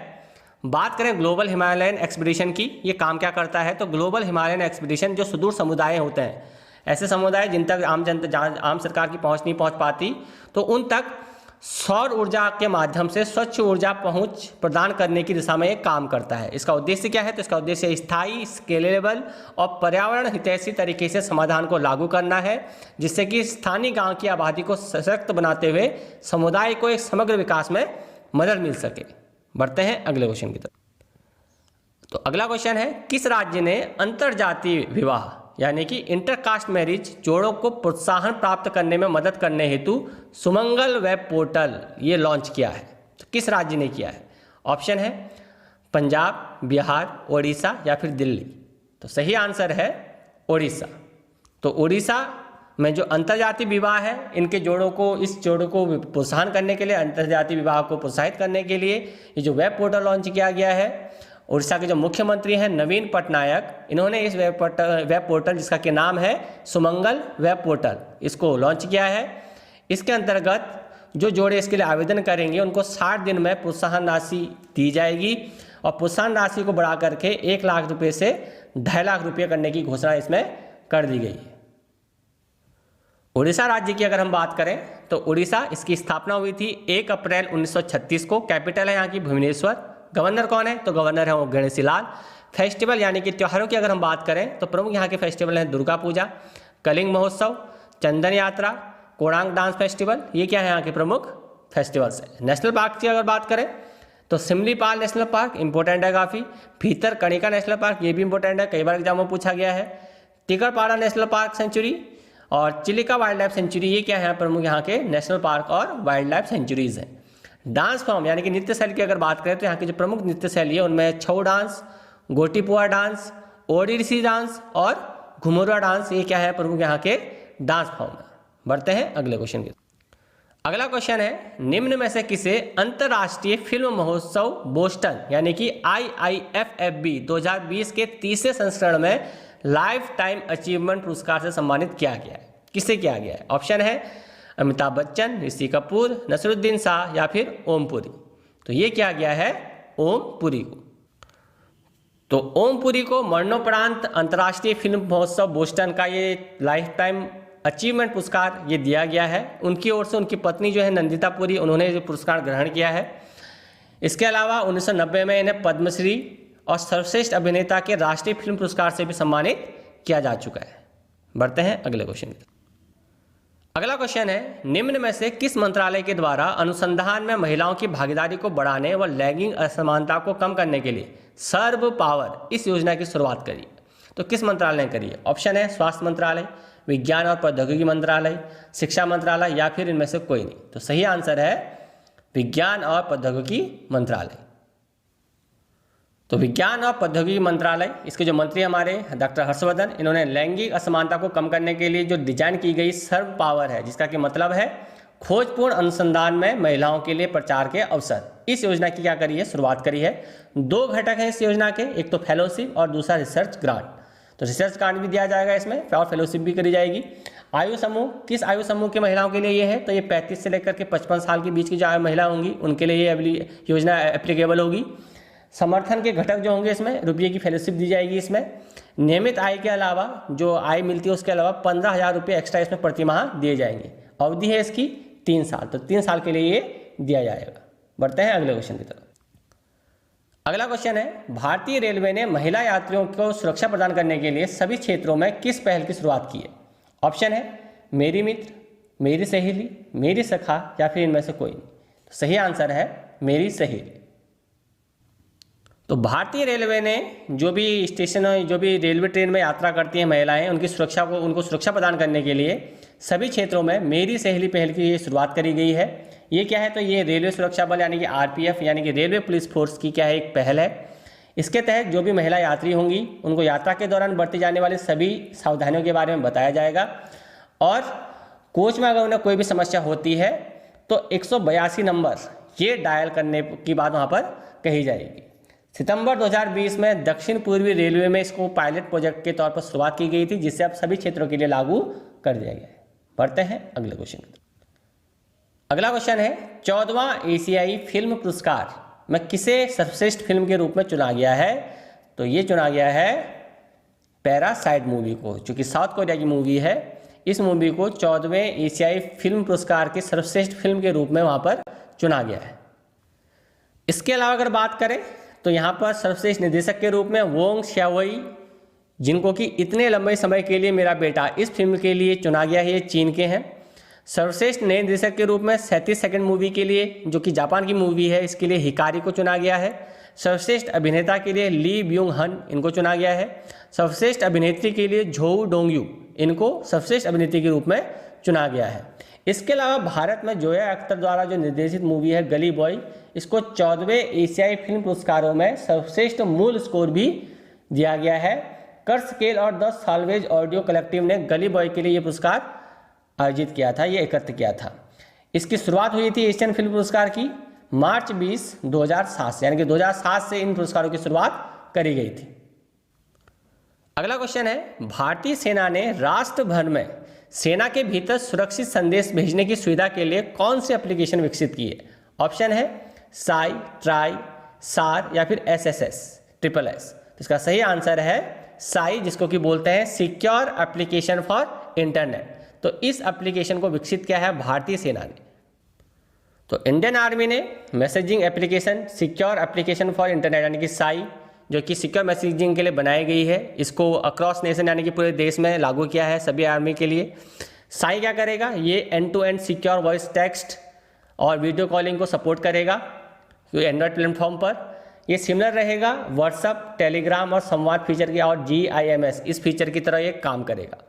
बात करें ग्लोबल हिमालयन एक्सपीडिशन की, ये काम क्या करता है? तो ग्लोबल हिमालयन एक्सपीडिशन जो सुदूर समुदाय होते हैं, ऐसे समुदाय जिन तक आम सरकार की पहुँच नहीं पहुँच पाती, तो उन तक सौर ऊर्जा के माध्यम से स्वच्छ ऊर्जा पहुंच प्रदान करने की दिशा में एक काम करता है। इसका उद्देश्य क्या है? तो इसका उद्देश्य स्थायी, स्केलेबल और पर्यावरण हितैषी तरीके से समाधान को लागू करना है, जिससे कि स्थानीय गांव की आबादी को सशक्त बनाते हुए समुदाय को एक समग्र विकास में मदद मिल सके। बढ़ते हैं अगले क्वेश्चन की तरफ। तो अगला क्वेश्चन है, किस राज्य ने अंतरजातीय विवाह यानी कि इंटरकास्ट मैरिज जोड़ों को प्रोत्साहन प्राप्त करने में मदद करने हेतु सुमंगल वेब पोर्टल ये लॉन्च किया है? तो किस राज्य ने किया है? ऑप्शन है पंजाब, बिहार, ओडिशा या फिर दिल्ली। तो सही आंसर है ओडिशा। तो ओडिशा में जो अंतर्जातीय विवाह है, इनके जोड़ों को, इस जोड़ों को प्रोत्साहन करने के लिए, अंतर्जातीय विवाह को प्रोत्साहित करने के लिए ये जो वेब पोर्टल लॉन्च किया गया है, उड़ीसा के जो मुख्यमंत्री हैं नवीन पटनायक, इन्होंने इस वेब पोर्टल जिसका कि नाम है सुमंगल वेब पोर्टल, इसको लॉन्च किया है। इसके अंतर्गत जो जोड़े इसके लिए आवेदन करेंगे उनको 60 दिन में प्रोत्साहन राशि दी जाएगी और प्रोत्साहन राशि को बढ़ा करके 1 लाख रुपये से 2.5 लाख रुपये करने की घोषणा इसमें कर दी गई है। उड़ीसा राज्य की अगर हम बात करें तो उड़ीसा, इसकी स्थापना हुई थी 1 अप्रैल 1936 को। कैपिटल है यहाँ की भुवनेश्वर। गवर्नर कौन है? तो गवर्नर है वो गणेशी लाल। फेस्टिवल यानी कि त्योहारों की अगर हम बात करें तो प्रमुख यहाँ के फेस्टिवल हैं दुर्गा पूजा, कलिंग महोत्सव, चंदन यात्रा, कोणार्क डांस फेस्टिवल। ये क्या है यहाँ के प्रमुख फेस्टिवल्स हैं। नेशनल पार्क की अगर बात करें तो सिमलीपाल नेशनल पार्क इंपॉर्टेंट है काफ़ी। भीतरकनिका नेशनल पार्क, ये भी इंपॉर्टेंट है, कई बार एग्जाम में पूछा गया है। टिकरपाड़ा नेशनल पार्क सेंचुरी और चिलिका वाइल्ड लाइफ सेंचुरी, ये क्या है प्रमुख यहाँ के नेशनल पार्क और वाइल्ड लाइफ सेंचुरीज हैं। डांस फॉर्म यानी कि नृत्य शैली की अगर बात करें तो यहाँ की जो प्रमुख नृत्य शैली है उनमें Chhau dance, Gotipua dance, Odissi dance और घुमुरा डांस, ये क्या है प्रमुख यहाँ के डांस फॉर्म है। बढ़ते हैं अगले क्वेश्चन की। अगला क्वेश्चन है, निम्न में से किसे अंतर्राष्ट्रीय फिल्म महोत्सव बोस्टन यानी कि IIFFB 2020 के 30वें संस्करण में लाइफ टाइम अचीवमेंट पुरस्कार से सम्मानित किया गया है? किसे किया गया है? ऑप्शन है अमिताभ बच्चन, ऋषि कपूर, नसरुद्दीन शाह या फिर ओम पुरी। तो ये किया गया है ओम पुरी को। तो ओम पुरी को मरणोपरांत अंतर्राष्ट्रीय फिल्म महोत्सव बोस्टन का ये लाइफ टाइम अचीवमेंट पुरस्कार ये दिया गया है। उनकी ओर से उनकी पत्नी जो है नंदिता पुरी, उन्होंने ये पुरस्कार ग्रहण किया है। इसके अलावा 1990 में इन्हें पद्मश्री और सर्वश्रेष्ठ अभिनेता के राष्ट्रीय फिल्म पुरस्कार से भी सम्मानित किया जा चुका है। बढ़ते हैं अगले क्वेश्चन की। अगला क्वेश्चन है, निम्न में से किस मंत्रालय के द्वारा अनुसंधान में महिलाओं की भागीदारी को बढ़ाने व लैंगिक असमानता को कम करने के लिए सर्व पावर इस योजना की शुरुआत करी? तो किस मंत्रालय ने करी है? ऑप्शन है स्वास्थ्य मंत्रालय, विज्ञान और प्रौद्योगिकी मंत्रालय, शिक्षा मंत्रालय या फिर इनमें से कोई नहीं। तो सही आंसर है विज्ञान और प्रौद्योगिकी मंत्रालय। तो विज्ञान और प्रौद्योगिकी मंत्रालय, इसके जो मंत्री हमारे डॉक्टर हर्षवर्धन, इन्होंने लैंगिक असमानता को कम करने के लिए जो डिजाइन की गई सर्व पावर है, जिसका कि मतलब है खोजपूर्ण अनुसंधान में महिलाओं के लिए प्रचार के अवसर, इस योजना की क्या करी है? शुरुआत करी है। 2 घटक हैं इस योजना के, एक तो फेलोशिप और दूसरा रिसर्च ग्रांट। तो रिसर्च ग्रांट भी दिया जाएगा इसमें और फेलोशिप भी करी जाएगी। आयु समूह, किस आयु समूह के महिलाओं के लिए ये है? तो ये 35 से लेकर के 55 साल के बीच की जो आयु महिला होंगी उनके लिए ये योजना एप्लीकेबल होगी। समर्थन के घटक जो होंगे इसमें रुपये की फेलोशिप दी जाएगी। इसमें नियमित आय के अलावा जो आय मिलती है उसके अलावा 15,000 रुपये एक्स्ट्रा इसमें प्रति माह दिए जाएंगे। अवधि है इसकी 3 साल, तो 3 साल के लिए ये दिया जाएगा। बढ़ते हैं अगले क्वेश्चन की तरफ। अगला क्वेश्चन है, भारतीय रेलवे ने महिला यात्रियों को सुरक्षा प्रदान करने के लिए सभी क्षेत्रों में किस पहल की शुरुआत की है? ऑप्शन है मेरी मित्र, मेरी सहेली, मेरी सखा या फिर इनमें से कोई नहीं। तो सही आंसर है मेरी सहेली। तो भारतीय रेलवे ने जो भी स्टेशन, जो भी रेलवे ट्रेन में यात्रा करती हैं महिलाएं, उनकी सुरक्षा को, उनको सुरक्षा प्रदान करने के लिए सभी क्षेत्रों में मेरी सहेली पहल की शुरुआत करी गई है। ये क्या है? तो ये रेलवे सुरक्षा बल यानी कि RPF यानी कि रेलवे पुलिस फोर्स की क्या है, एक पहल है। इसके तहत जो भी महिला यात्री होंगी उनको यात्रा के दौरान बरती जाने वाली सभी सावधानियों के बारे में बताया जाएगा और कोच में अगर उन्हें कोई भी समस्या होती है तो 182 नंबर ये डायल करने की बात वहाँ पर कही जाएगी। सितंबर 2020 में दक्षिण पूर्वी रेलवे में इसको पायलट प्रोजेक्ट के तौर पर शुरुआत की गई थी, जिससे अब सभी क्षेत्रों के लिए लागू कर दिया गया है। बढ़ते हैं अगले क्वेश्चन की तरफ। अगला क्वेश्चन है, 14वां एशियाई फिल्म पुरस्कार में किसे सर्वश्रेष्ठ फिल्म के रूप में चुना गया है? तो ये चुना गया है पैरासाइट मूवी को, जो कि साउथ कोरिया की मूवी है। इस मूवी को 14वें एशियाई फिल्म पुरस्कार के सर्वश्रेष्ठ फिल्म के रूप में वहाँ पर चुना गया है। इसके अलावा अगर बात करें तो यहाँ पर सर्वश्रेष्ठ निर्देशक के रूप में वोंग शाओवई, जिनको कि इतने लंबे समय के लिए मेरा बेटा इस फिल्म के लिए चुना गया है, ये चीन के हैं। सर्वश्रेष्ठ नए निर्देशक के रूप में 37 सेकंड मूवी के लिए, जो कि जापान की मूवी है, इसके लिए हिकारी को चुना गया है। सर्वश्रेष्ठ अभिनेता के लिए ली ब्यूंग हन, इनको चुना गया है। सर्वश्रेष्ठ अभिनेत्री के लिए झोऊ डोंगयू, इनको सर्वश्रेष्ठ अभिनेत्री के रूप में चुना गया है। इसके अलावा भारत में जोया अख्तर द्वारा जो निर्देशित मूवी है गली बॉय, इसको 14वें एशियाई फिल्म पुरस्कारों में सर्वश्रेष्ठ मूल स्कोर भी दिया गया है। कर्स स्केल और द साल्वेज ऑडियो कलेक्टिव ने गली बॉय के लिए ये पुरस्कार आयोजित किया था, ये एकत्र किया था। इसकी शुरुआत हुई थी एशियन फिल्म पुरस्कार की मार्च 20, 2007 से, यानी कि 2007 से इन पुरस्कारों की शुरुआत करी गई थी। अगला क्वेश्चन है, भारतीय सेना ने राष्ट्र भर में सेना के भीतर सुरक्षित संदेश भेजने की सुविधा के लिए कौन सी एप्लीकेशन विकसित की है? ऑप्शन है साई, ट्राई, सार या फिर SSS, SSS। तो इसका सही आंसर है साई, जिसको कि बोलते हैं सिक्योर एप्लीकेशन फॉर इंटरनेट। तो इस एप्लीकेशन को विकसित किया है भारतीय सेना ने। तो इंडियन आर्मी ने messaging application secure application for internet यानी कि साई, जो कि सिक्योर मैसेजिंग के लिए बनाई गई है, इसको अक्रॉस नेशन यानी कि पूरे देश में लागू किया है सभी आर्मी के लिए। साई क्या करेगा? ये end to end secure voice text और वीडियो कॉलिंग को सपोर्ट करेगा एंड्रॉयड प्लेटफॉर्म पर। ये सिमिलर रहेगा व्हाट्सएप, टेलीग्राम और संवाद फीचर की और GIMS इस फीचर की तरह ये काम करेगा।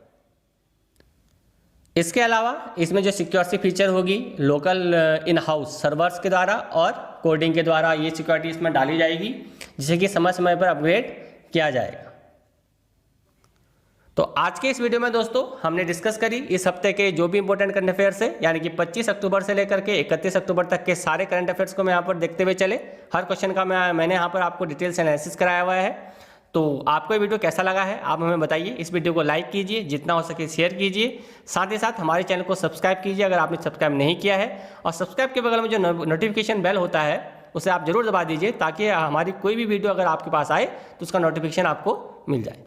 इसके अलावा इसमें जो सिक्योरिटी फीचर होगी लोकल इन हाउस सर्वर्स के द्वारा और कोडिंग के द्वारा ये सिक्योरिटी इसमें डाली जाएगी, जिसे कि समय समय पर अपग्रेड किया जाएगा। तो आज के इस वीडियो में दोस्तों हमने डिस्कस करी इस हफ्ते के जो भी इंपॉर्टेंट करंट अफेयर्स है, यानी कि 25 अक्टूबर से लेकर के 31 अक्टूबर तक के सारे करंट अफेयर्स को मैं यहाँ पर देखते हुए चले। हर क्वेश्चन का मैंने यहाँ पर आपको डिटेल्स एनालिसिस कराया हुआ है। तो आपको ये वीडियो कैसा लगा है आप हमें बताइए। इस वीडियो को लाइक कीजिए, जितना हो सके शेयर कीजिए, साथ ही साथ हमारे चैनल को सब्सक्राइब कीजिए अगर आपने सब्सक्राइब नहीं किया है, और सब्सक्राइब के बगल में जो नोटिफिकेशन बेल होता है उसे आप जरूर दबा दीजिए, ताकि हमारी कोई भी वीडियो अगर आपके पास आए तो उसका नोटिफिकेशन आपको मिल जाए।